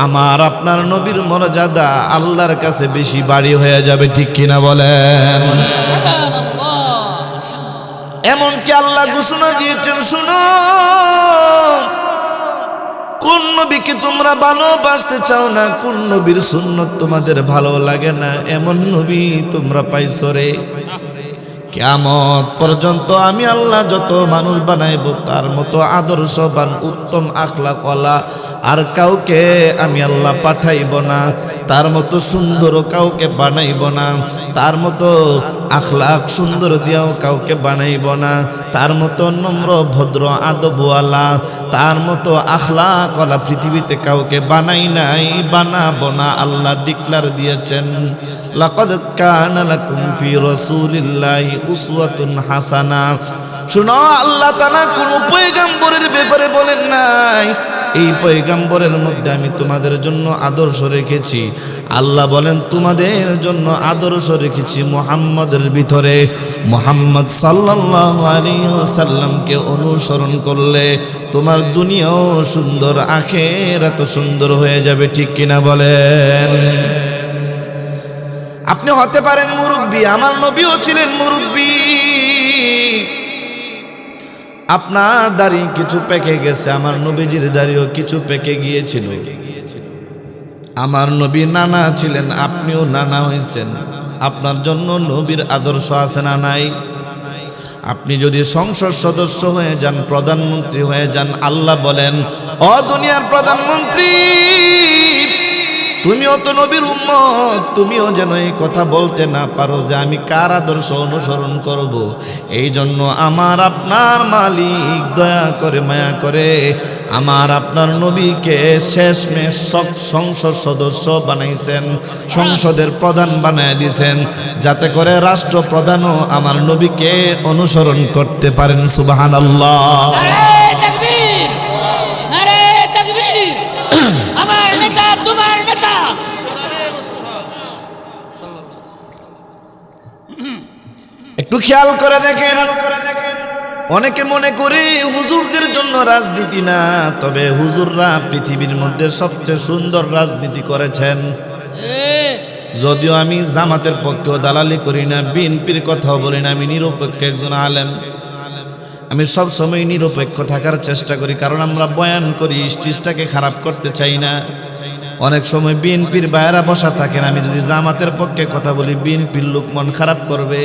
আমার আপনার নবীর মর্যাদা আল্লাহর কাছে বেশি বাড়ি হয়ে যাবে। ঠিক কিনা বলেন? এমনকি আল্লাহ ঘোষণা দিয়েছেন, শুনো কোন নবীকে তোমরা ভালোবাসতে চাও না, কোন নবীর সুন্নত তোমাদের ভালো লাগে না, এমন নবী তোমরা পাইছো রে। কিয়ামত পর্যন্ত আমি আল্লাহ যত মানুষ বানাইব তার মতো আদর্শবান উত্তম আখলাকওয়ালা আর কাউকে আমি আল্লাহ পাঠাইব না, তার মতো সুন্দর কাউকে বানাইব না, তার মতো আখলাক সুন্দর দিয়াও কাউকে বানাইব না, তার মতো নম্র ভদ্র আদবওয়ালা, তার মতো আখলাকওয়ালা পৃথিবীতে কাউকে বানাই নাই, বানাবো না। আল্লাহ ডিক্লার দিয়েছেন, লাকাদ কানা লাকুম ফি রাসূলিল্লাহি উসওয়াতুন হাসানা। শুনো, আল্লাহ তাআলা কোন পয়গম্বরের ব্যাপারে বলেন নাই এই পয়গম্বরের মধ্যে আমি তোমাদের জন্য আদর্শ রেখেছি। আল্লাহ বলেন তোমাদের জন্য আদর্শ রেখেছি মুহাম্মদের ভিতরে। মুহাম্মদ সাল্লাল্লাহু আলাইহি ওয়াসাল্লামকে অনুসরণ করলে তোমার দুনিয়াও সুন্দর, আখিরাত সুন্দর হয়ে যাবে। ঠিক কিনা বলেন? আপনি হতে পারেন মুরব্বী, আমার নবীও ছিলেন মুরব্বী। আপনার দাড়ি কিছু পেকে গেছে, আমার নবীজির দাড়িও কিছু পেকে গিয়েছিল। আমার নবী নানা ছিলেন, আপনিও নানা হয়েছেন। আপনার জন্য নবীর আদর্শ আছে না নাই? আপনি যদি সংসদ সদস্য হয়ে যান, প্রধানমন্ত্রী হয়ে যান, আল্লাহ বলেন ও দুনিয়ার প্রধানমন্ত্রী, তুমিও তো নবীর উম্মত, তুমিও যেন এই কথা বলতে না পারো যে আমি কার আদর্শ অনুসরণ করব। এই জন্য আমার আপনার মালিক দয়া করে মায়া করে আমার আপনার নবীকে শেষমেশ সংসদ সদস্য বানাইছেন, সংসদের প্রধান বানায় দিয়েছেন, যাতে করে রাষ্ট্রপ্রধানও আমার নবীকে অনুসরণ করতে পারেন। সুবহানাল্লাহ। আমার নেতা তোমার নেতা। একটু খেয়াল করে দেখেন, অনেকে মনে করে হুজুরদের জন্য রাজনীতি না, তবে হুজুররা পৃথিবীর মধ্যে সবচেয়ে সুন্দর রাজনীতি করেছেন। যদিও আমি জামাতের পক্ষেও দালালি করি না, বিএনপির কথাও বলি না, আমি নিরপেক্ষ একজন আলেম। আমি সব সময় নিরপেক্ষ থাকার চেষ্টা করি, কারণ আমরা বয়ান করি, স্টেজটাকে খারাপ করতে চাই না। অনেক সময় বিএনপির বাইরা বসা থাকেন, আমি যদি জামাতের পক্ষে কথা বলি বিএনপির লোক মন খারাপ করবে।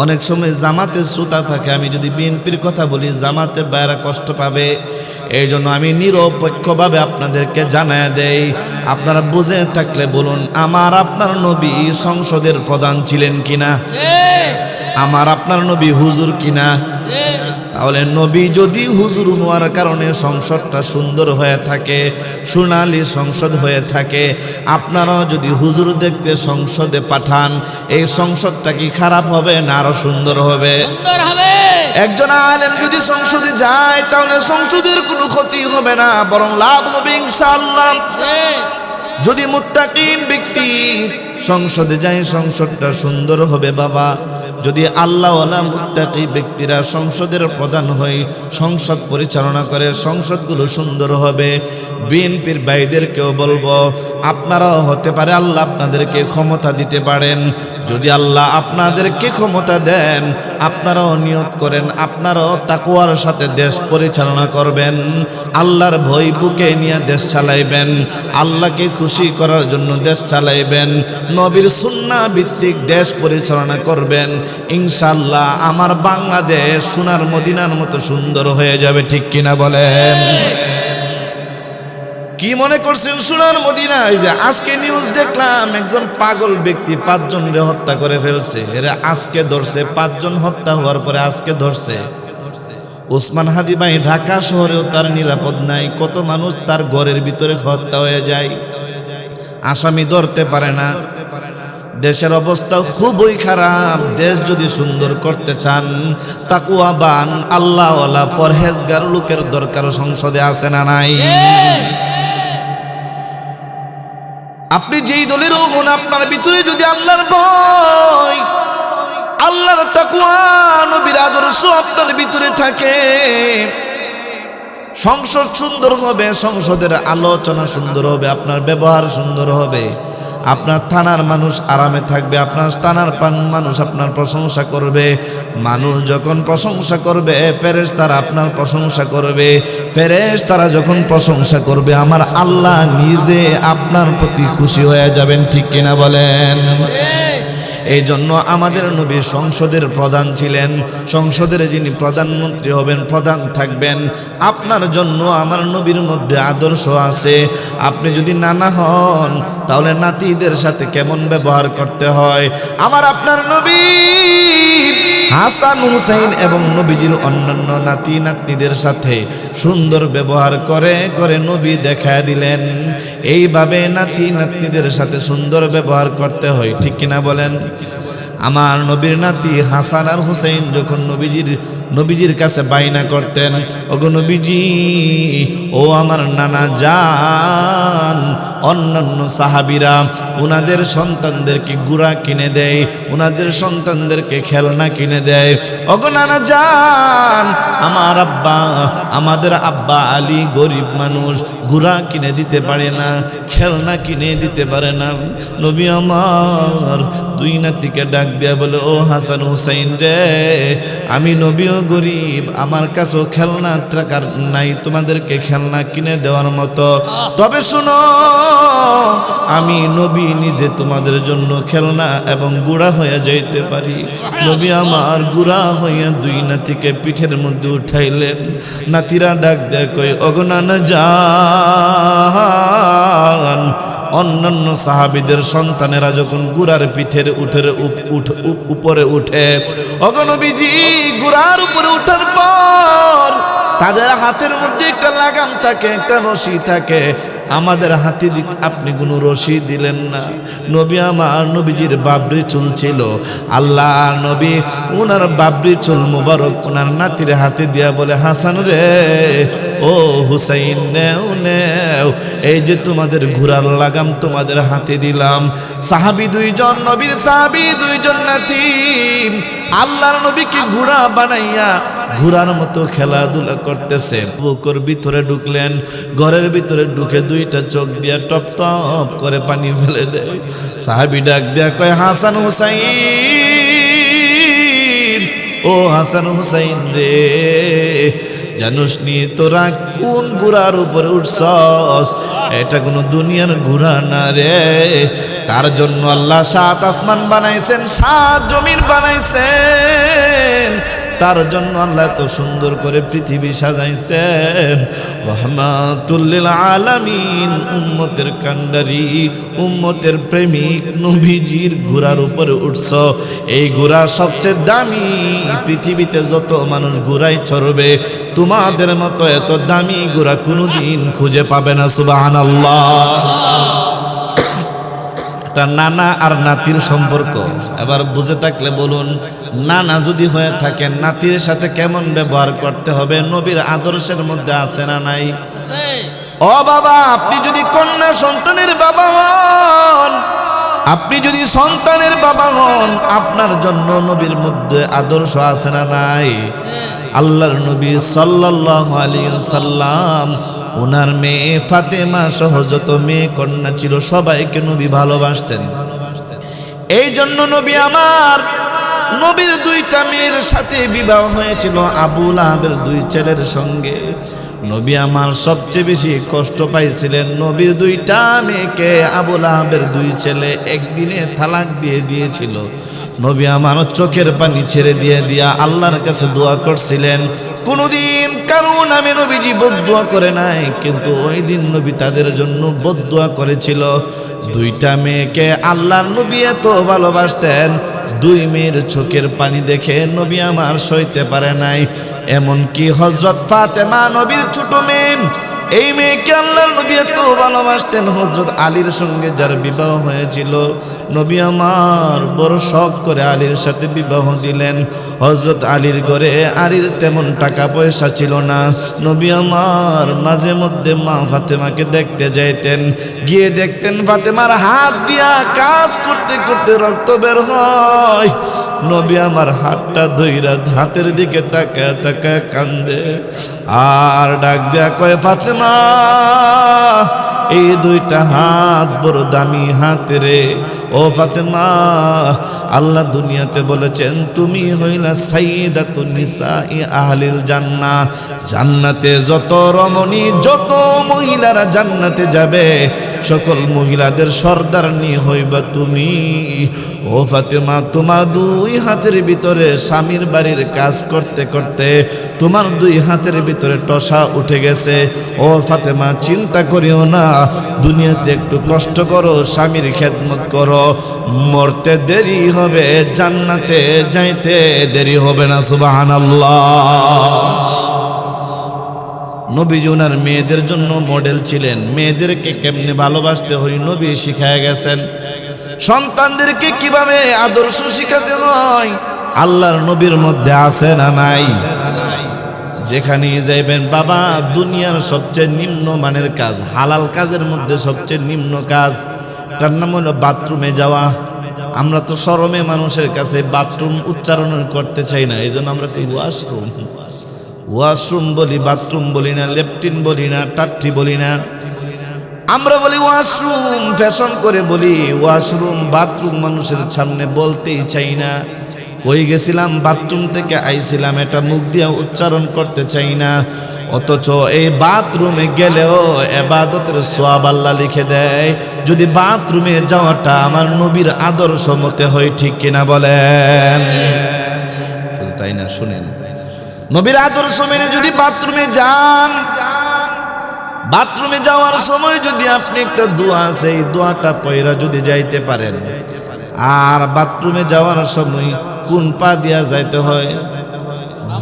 অনেক সময় জামাতের শ্রোতা থাকে, আমি যদি বিএনপির কথা বলি জামাতের বাইরা কষ্ট পাবে। এই জন্য আমি নিরপেক্ষভাবে আপনাদেরকে জানায় দেই। আপনারা বুঝে থাকলে বলুন, আমার আপনার নবী সংসদের প্রধান ছিলেন কিনা? আমার আপনার নবী হুজুর কিনা? তাহলে নবী যদি হুজুর হওয়ার কারণে সংসদটা সুন্দর হয়ে থাকে, সোনালী সংসদ হয়ে থাকে, আপনারাও যদি হুজুর দেখতে সংসদে পাঠান, এই সংসদটা কি খারাপ হবে না আরো সুন্দর হবে? একজন আলেম যদি সংসদে যায় তাহলে সংসদের কোনো ক্ষতি হবে না, বরং লাভ হবে ইনশাআল্লাহ। যদি মুত্তাকিন ব্যক্তি সংসদে যায় সংসদটা সুন্দর হবে বাবা। যদি আল্লাহওয়ালা মুত্তাকি ব্যক্তিরা সংসদের প্রধান হয়ে সংসদ পরিচালনা করে, সংসদগুলো সুন্দর হবে। বিএনপির ভাইদেরকেও বলবো, আপনারাও হতে পারে আল্লাহ আপনাদেরকে ক্ষমতা দিতে পারেন। যদি আল্লাহ আপনাদেরকে ক্ষমতা দেন, আপনারাও নিয়ত করেন আপনারাও তাকওয়ার সাথে দেশ পরিচালনা করবেন, আল্লাহর ভয় বুকে নিয়ে দেশ চালাইবেন, আল্লাহকে খুশি করার জন্য দেশ চালাইবেন, নবীর সুন্নাহ ভিত্তিক দেশ পরিচালনা করবেন। ইনশাআল্লাহ আমার বাংলাদেশ সোনার মদিনার মতো সুন্দর হয়ে যাবে। ঠিক কিনা বলেন? কি মনে করছেন সোনার মদিনা? এই যে আজকে নিউজ দেখলাম, একজন পাগল ব্যক্তি 5 জনকে হত্যা করে ফেলছে। এরা আজকে ধরছে, 5 জন হত্যা হওয়ার পরে আজকে ধরছে। ওসমান হাদি ভাই ঢাকা শহরেও তার নিরাপদ নাই, কত মানুষ তার ঘরের ভিতরে হত্যা হয়ে যায়, আসামি ধরতে পারে না। দেশের অবস্থা খুবই খারাপ। দেশ যদি সুন্দর করতে চান, তাকওয়াবান আল্লাহওয়ালা পরহেজগার লোকের দরকার সংসদে আছে না নাই? আপনি যেই দলেরও হন, আপনার ভিতরে যদি আল্লাহর ভয়, আল্লাহর তাকওয়া, নবীর আদর্শ আপনার ভিতরে থাকে, সংসদ সুন্দর হবে, সংসদের আলোচনা সুন্দর হবে, আপনার ব্যবহার সুন্দর হবে, আপনার থানার মানুষ আরামে থাকবে, আপনার থানার মানুষ আপনার প্রশংসা করবে। মানুষ যখন প্রশংসা করবে, ফেরেশতারা আপনার প্রশংসা করবে। ফেরেশতারা যখন প্রশংসা করবে, আমার আল্লাহ নিজে আপনার প্রতি খুশি হয়ে যাবেন। ঠিক কিনা বলেন? এই জন্য আমাদের নবী সংসদের প্রধান ছিলেন। সংসদের যিনি প্রধানমন্ত্রী হবেন, প্রধান থাকবেন, আপনার জন্য আমার নবীর মধ্যে আদর্শ আছে। আপনি যদি নানা হন, তাহলে নাতিদের সাথে কেমন ব্যবহার করতে হয়। আমার আপনার নবী হাসান হুসাইন এবং নবীজির অন্যান্য নাতি নাতনিদের সাথে সুন্দর ব্যবহার করে করে নবী দেখায় দিলেন, এইভাবে নাতি নাতনিদের সাথে সুন্দর ব্যবহার করতে হয়। ঠিক কিনা বলেন? আমার নবীর নাতি হাসান আর হুসাইন যখন নবীজির কাছে বাইনা করতেন, ওগো নবীজি, ও আমার নানা জান, অন্যান্য সাহাবীরা ওনাদের সন্তানদেরকে গুড়া কিনে দেয়, ওনাদের সন্তানদেরকে খেলনা কিনে দেয়। ওগো নানা জান, আমাদের আব্বা আলী গরিব মানুষ, গুড়া কিনে দিতে পারে না, খেলনা কিনে দিতে পারে না। নবী আমার দুই নাতিকে ডাক দেয়া বলে, ও হাসান হুসাইন রে, আমি নবীও গরিব, আমার কাছেও খেলনা টাকা নাই তোমাদেরকে খেলনা কিনে দেওয়ার মতো, তবে শুনো, আমি নবী নিজে তোমাদের জন্য খেলনা এবং গুড়া হয়ে যাইতে পারি। নবী আমার গুড়া হইয়া দুই নাতিকে পিঠের মধ্যে উঠাইলেন। নাতিরা ডাক দেয়, কই ওগো নানা জান, অন্যান্য সাহাবীদের সন্তানেরা যখন ঘোড়ার পিঠের উপরে উঠে, ওগো নবীজি ঘোড়ার উপরে ওঠার পর তাদের হাতের মধ্যে একটা লাগাম থাকে, একটা রশি থাকে। আমাদের হাতে আপনি কোনো রশি দিলেন না। নবী আমার নবীজির বাবরি চুল ছিল, আল্লাহ নবী ওনার বাবরি চুল মুবারক ওনার নাতির হাতে দিয়া বলে, হাসান রে, ও হুসাইন নেও নেও, এই যে তোমাদের ঘোড়ার লাগাম তোমাদের হাতে দিলাম। সাহাবী দুইজন, নবীর সাহাবী দুইজন নাতি আল্লাহর নবীকে ঘোড়া বানাইয়া ঘোড়ার মতো খেলাধুলা করতেছে। বুকের ভিতরে ঢুকলেন, ঘরের ভিতরে ঢুকে দুইটা চোখ দিয়া টপ টপ করে পানি ফেলে দেয়। সাহাবী ডাক দিয়া কয়, হাসান হুসাইন, ও হাসান হুসাইন রে, জানোস নি তোরা কোন ঘোড়ার উপরে উঠছস? এটা কোনো দুনিয়ার ঘোড়া না রে। তার জন্য আল্লাহ 7 আসমান বানাইছেন, 7 জমিন বানাইছেন। তার জন্য আল্লাহ এত সুন্দর করে পৃথিবী সাজাইছেন। রহমাতুল লিল আলামিন, উম্মতের কান্ডারি, উম্মতের প্রেমিক নবীজির ঘোড়ার উপরে উঠছ। এই ঘোড়া সবচেয়ে দামি। পৃথিবীতে যত মানুষ ঘোড়ায় চড়বে, তোমাদের মতো এত দামি ঘোড়া কোনোদিন খুঁজে পাবে না। সুবহানাল্লাহ। নানা আর নাতির সম্পর্ক এবার বুঝে থাকলে বলুন, নানা যদি হয়ে থাকেন নাতির সাথে কেমন ব্যবহার করতে হবে নবীর আদর্শের মধ্যে আছে না নাই? ও বাবা, আপনি যদি কন্যা সন্তানের বাবা হন, আপনি যদি সন্তানের বাবা হন, আপনার জন্য নবীর মধ্যে আদর্শ আছে না নাই? আল্লাহর নবী সাল্লাল্লাহু আলাইহি ওয়াসাল্লাম ওনার মেয়ে ফাতেমা সহ যত মেয়ে কন্যা ছিল সবাইকে নবী ভালোবাসতেন। এই জন্য নবী আমার নবীর 2টা মেয়ের সাথে বিবাহ হয়েছিল আবু লাহাবের 2 ছেলের সঙ্গে। নবী আমার সবচেয়ে বেশি কষ্ট পাইছিলেন নবীর 2টা মেয়েকে আবু লাহাবের 2 ছেলে একদিনে তালাক দিয়ে দিয়েছিল। নবী আমার চোখের পানি ছেড়ে দিয়া আল্লাহর কাছে দোয়া করছিলেন। কোনদিন কারো নামে নবীজি বদদুয়া করে নাই, কিন্তু ওই দিন নবী তাদের জন্য বদদুয়া করেছিল। 2টা মেয়েকে আল্লাহর নবী এত ভালোবাসতেন, 2 মেয়ের চোখের পানি দেখে নবী আমার সইতে পারে নাই। এমনকি হযরত ফাতেমা নবীর ছোট মেয়ে, এই মেয়েকে আল্লাহর নবী এত ভালোবাসতেন, হযরত আলীর সঙ্গে যার বিবাহ হয়েছিল নবী আমার বড় শখ করে আলীর সাথে বিবাহ দিলেন। হযরত আলীর ঘরে আলীর তেমন টাকা পয়সা ছিল না। নবী আমার মাঝে মধ্যে মা ফাতেমাকে দেখতে যাইতেন, গিয়ে দেখতেন ফাতেমার হাত দিয়া কাজ করতে করতে রক্ত বের হয়। নবী আমার হাতটা ধইরা হাতের দিকে তাকায় তাকায় কান্দে আর ডাক দেয়া কয়, ফাতেমা এই 2টা হাত বড় দামি হাত রে। ও ফাতেমা, আল্লাহ দুনিয়াতে বলেছেন তুমি হইলা সাইয়্যিদাতুন নিসাই আহলিল জান্নাহ। জান্নাতে যত রমণী, যত মহিলারা জান্নাতে যাবে, সকল মহিলাদের সর্দারনি হইবা তুমি। ও ফাতেমা, তোমার 2 হাতের ভিতরে স্বামীর বাড়ির কাজ করতে করতে তোমার 2 হাতের ভিতরে টসা উঠে গেছে। ও ফাতেমা, চিন্তা করিও না, দুনিয়াতে একটু কষ্ট করো, স্বামীর খেদমত করো, মরতে দেরি হবে, জান্নাতে যাইতে দেরি হবে না। সুবহানাল্লাহ। নবীজি ওনার মেয়েদের জন্য মডেল ছিলেন। মেয়েদেরকে কেমনে ভালোবাসতে হয় নবী শিখায় গেছেন। সন্তানদেরকে কিভাবে আদর্শ শিখাতে হয় আল্লাহর নবীর মধ্যে আছে না নাই? যেখানেই যাইবেন বাবা, দুনিয়ার সবচেয়ে নিম্ন মানের কাজ, হালাল কাজের মধ্যে সবচেয়ে নিম্ন কাজ, তার নাম হলো বাথরুমে যাওয়া। আমরা তো শরমে মানুষের কাছে বাথরুম উচ্চারণ করতে চাই না, এই জন্য আমরা কই ওয়াশরুম। ওয়াশরুম বলি, বাথরুম বলি না, লেফটিন বলি না, টাট্টি বলি না, আমরা বলি ওয়াশরুম। ফ্যাশন করে বলি ওয়াশরুম, বাথরুম মানুষের সামনে বলতেই চাই না। কই গেছিলাম, বাথরুম থেকে আইছিলাম, এটা মুখ দিয়ে উচ্চারণ করতে চাই না। অথচ এই বাথরুমে গেলেও ইবাদতের সওয়াব আল্লাহ লিখে দেয়, যদি বাথরুমে যাওয়াটা আমার নবীর আদর্শ মতে হয়। ঠিক কিনা বলেন? তাই না? শুনেন, নবীর আদর্শ মেনে যদি বাথরুমে যান, বাথরুমে যাওয়ার সময় যদি আপনি একটা দোয়া আছে এই দোয়াটা পয়রা যদি যাইতে পারেন, আর বাথরুমে যাওয়ার সময় কোন পা দিয়া যাইতে হয়?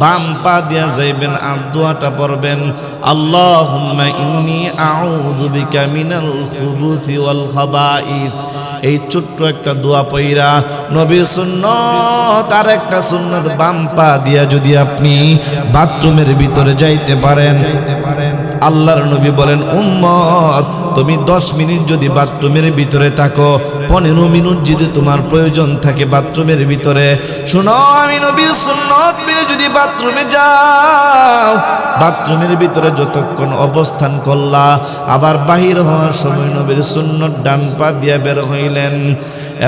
বাম পা দিয়া যাইবেন আর দোয়াটা পড়বেন, আল্লাহুম্মা ইন্নী আউযু বিকা মিনাল খুবুসি ওয়াল খাবাইস। এই ছোট্ট একটা দোয়া পয়রা নবীর সুন্নাত, আর একটা সুন্নাত বাম পা দিয়া যদি আপনি বাথরুমের ভিতরে যাইতে পারেন, আল্লাহর নবী বলেন উম্মত তুমি 10 মিনিট যদি বাথরুমের ভিতরে থাকো, 15 মিনিট যদি তোমার প্রয়োজন থাকে বাথরুমের ভিতরে, শোনো আমি নবীর সুন্নাত মেনে যদি বাথরুমে যাও, বাথরুমের ভিতরে যতক্ষণ অবস্থান করলা, আবার বাহির হওয়ার সময় নবীর সুন্নাত ডান পা দিয়া বের হইলেন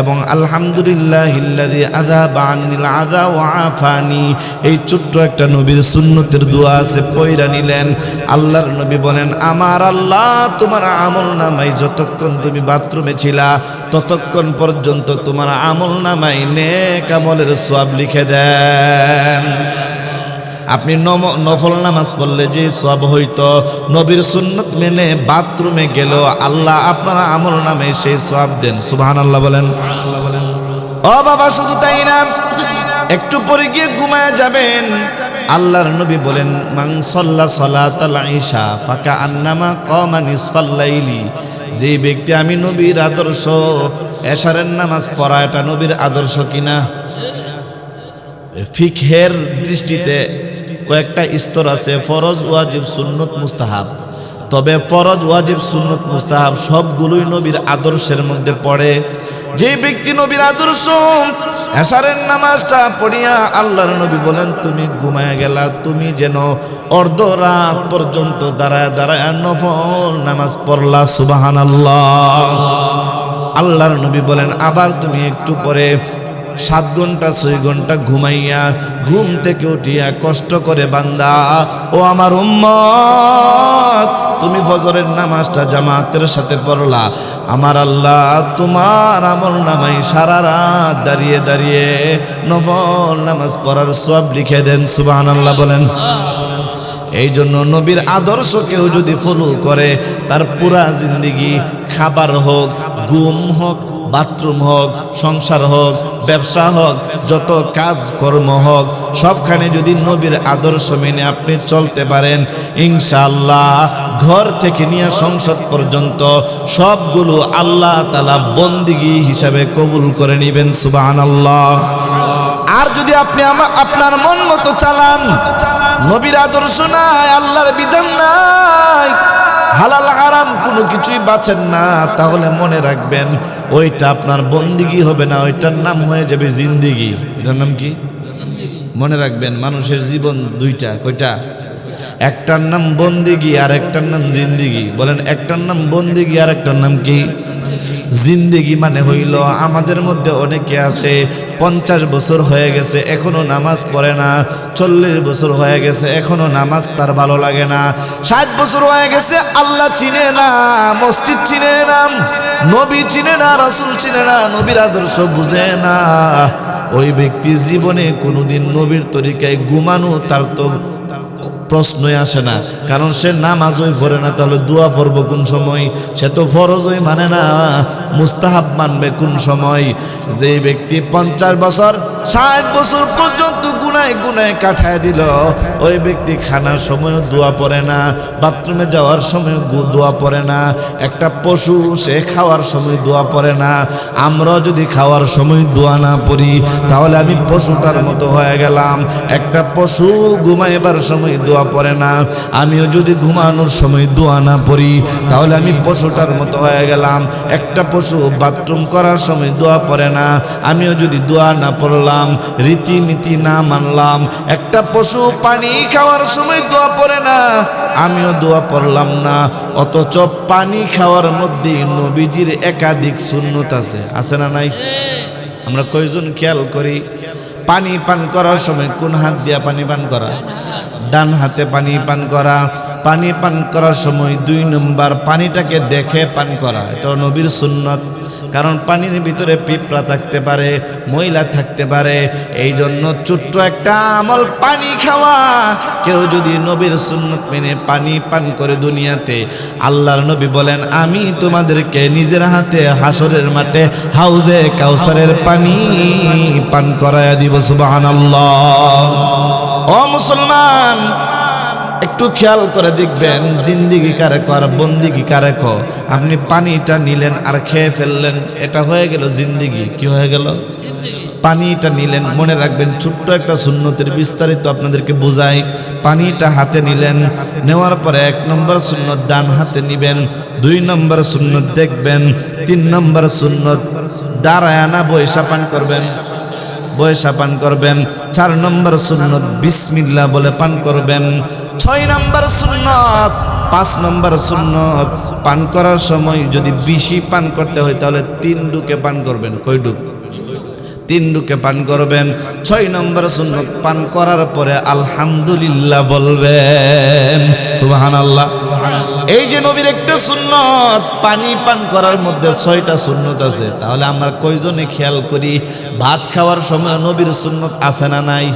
এবং আলহামদুলিল্লাহিল্লাযী আযাবা আনিল আযা ওয়া আফানি, এই ছোট্ট একটা নবীর সুন্নতের দোয়া আছে পয়রা নিলেন। আল্লাহর নবী বলেন আমার আল্লাহ তোমার আমলনামায় যতক্ষণ তুমি বাথরুমে ছিলা ততক্ষণ পর্যন্ত তোমার আমলনামায় নেক আমলের সওয়াব লিখে দেন। আপনি নফল নামাজ পড়লে যে সওয়াব হইতো, নবীর সুন্নত মেনে বাথরুমে গেল আল্লাহ আপনার আমল নামে সেই সওয়াব দেন। সুবহানাল্লাহ বলেন। ও বাবা শুধু তাই না, একটু পরে গিয়ে ঘুমায় যাবেন। আল্লাহর নবী বলেন মান সাল্লা সালাতাল ইশা ফাকা আন্নামা কামা নিসফাল লাইলি, যে ব্যক্তি, আমি নবীর আদর্শ এশারের নামাজ পড়া, এটা নবীর আদর্শ কিনা? ফিকহের দৃষ্টিতে কয়েকটা স্তর আছে, ফরজ, ওয়াজিব, সুন্নত, মুস্তাহাব। তবে ফরজ, ওয়াজিব, সুন্নত, মুস্তাহাব সবগুলোই নবীর আদর্শের মধ্যে পড়ে। যে ব্যক্তি নবীর আদর্শ এশারের নামাজটা পড়িয়া আল্লাহর নবী বলেন তুমি ঘুমায় গেলা, তুমি যেন অর্ধরাত পর্যন্ত দাঁড়ায় দাঁড়ায় নফল নামাজ পড়লা। সুবহানাল্লাহ। আল্লাহর নবী বলেন আবার তুমি একটু পরে 7 ঘন্টা 6 ঘন্টা ঘুমাইয়া ঘুম থেকে উঠিয়া কষ্ট করে বান্দা ও আমার উম্মত তুমি ফজরের নামাজটা জামাতের সাথে পড়লা, আমার আল্লাহ তোমার আমল নামাই সারা রাত দাঁড়িয়ে দাঁড়িয়ে নফল নামাজ পড়ার সওয়াব লিখে দেন। সুবহানাল্লাহ বলেন। এই জন্য নবীর আদর্শ কেউ যদি ফলো করে তার পুরা জিন্দেগি, খাবার হোক, ঘুম হোক, বাথরুম হোক, সংসার হোক, ব্যবসা হোক, যত কাজ কর্ম হোক, সবখানে যদি নবীর আদর্শ মেনে আপনি চলতে পারেন, ইনশাআল্লাহ ঘর থেকে নিয়ে সংসদ পর্যন্ত সবগুলো আল্লাহ তাআলা বন্দিগি হিসাবে কবুল করে নেবেন। সুবহানাল্লাহ। আর যদি আপনি আপনার মন মতো চালান, নবীর আদর্শ নাই, আল্লাহর বিধান নাই, হালাল হারাম কোনো কিছুই বাঁচেন না, তাহলে মনে রাখবেন ওইটা আপনার বন্দিগি হবে না, ওইটার নাম হয়ে যাবে জিন্দিগি। এটার নাম কি মনে রাখবেন? মানুষের জীবন দুইটা, কয়টা? একটার নাম বন্দিগি আর একটার নাম জিন্দিগি। বলেন একটার নাম বন্দিগি আর একটার নাম কি? জিন্দিগি। মানে হইল আমাদের মধ্যে অনেকে আছে 50 বছর হয়ে গেছে এখনো নামাজ পড়ে না, 40 বছর হয়ে গেছে এখনো নামাজ তার ভালো লাগে না, 60 বছর হয়ে গেছে আল্লাহ চিনে না, মসজিদ চিনে না, নবী চিনে না, রাসূল চিনে না, নবীর আদর্শ বুঝে না। ওই ব্যক্তি জীবনে কোনোদিন নবীর তরিকায় ঘুমানো তার তো প্রশ্নই আসে না, কারণ সে নামাজই পড়ে না, তাহলে দোয়া পড়বো কোন সময়? সে তো ফরজই মানে না, মুস্তাহাব মানবে কোন সময়? যে ব্যক্তি 50 বছর 60 বছর পর্যন্ত গুনায় গুনায় কাটায় দিল, ওই ব্যক্তি খানার সময় দোয়া পড়ে না, বাথরুমে যাওয়ার সময় দোয়া পড়ে না, একটা পশু সে খাওয়ার সময় দোয়া পড়ে না। আমরা যদি খাওয়ার সময় দোয়া না পড়ি তাহলে আমি পশুটার মতো হয়ে গেলাম। একটা পশু ঘুমাইবার সময় দোয়া পড়ে না, আমিও যদি ঘুমানোর সময় দোয়া না পড়ি তাহলে আমি পশুটার মতো হয়ে গেলাম। একটা পশু বাথরুম করার সময় দোয়া পড়ে না, আমিও যদি দোয়া না পড়লাম, রীতিনীতি না মানলাম, একটা পশু পানি খাওয়ার সময় দোয়া পড়ে না, আমিও দোয়া পড়লাম না, অথচ পানি খাওয়ার মধ্যে নবীজির একাধিক সুন্নত আছে, আছে না নাই? আমরা কয়জন খেয়াল করি পানি পান করার সময় কোন হাত দিয়া পানি পান করা? ডান হাতে পানি পান করা। পানি পান করার সময় 2 নম্বর পানিটাকে দেখে পান করা, এটা নবীর সুন্নত। কারণ পানির ভিতরে পিঁপড়া থাকতে পারে, ময়লা থাকতে পারে, এই জন্য ছোট্ট একটা আমল পানি খাওয়া। কেউ যদি নবীর সুন্নত মেনে পানি পান করে দুনিয়াতে, আল্লাহর নবী বলেন আমি তোমাদেরকে নিজের হাতে হাসরের মাঠে হাউজে কাউসারের পানি পান করায়া দিব। সুবহানাল্লাহ। ও মুসলমান, একটু খেয়াল করে দেখবেন জিন্দিগি কারে কো আর বন্দিগি কারে কো। আপনি পানিটা নিলেন আর খেয়ে ফেললেন, এটা হয়ে গেল জিন্দিগি। কি হয়ে গেল? পানিটা নিলেন, মনে রাখবেন ছোট্ট একটা সুন্নতের বিস্তারিত আপনাদেরকে বোঝাই। পানিটা হাতে নিলেন, নেওয়ার পরে 1 নম্বর সুন্নত ডান হাতে নিবেন, 2 নম্বর সুন্নত দেখবেন, 3 নম্বর সুন্নত দাঁড়ায় না বৈশা পান করবেন, বৈশা পান করবেন, 4 নম্বর সুন্নত বিসমিল্লাহ বলে পান করবেন, 6 নম্বর সুন্নত, 5 নম্বর সুন্নত পান করার সময় যদি বেশি পান করতে হয় তাহলে 3 ডুকে পান করবেন। কয় ডুক? 3 ডুকে পান করবেন। 6 নম্বর সুন্নত পান করার পরে আলহামদুলিল্লাহ বলবেন। সুবহানাল্লাহ। এই যে নবীর একটা সুন্নত, পানি পান করার মধ্যে 6টা সুন্নত আছে। তাহলে আমরা কয়জনে খেয়াল করি ভাত খাওয়ার সময় নবীর সুন্নত আছে না নাই?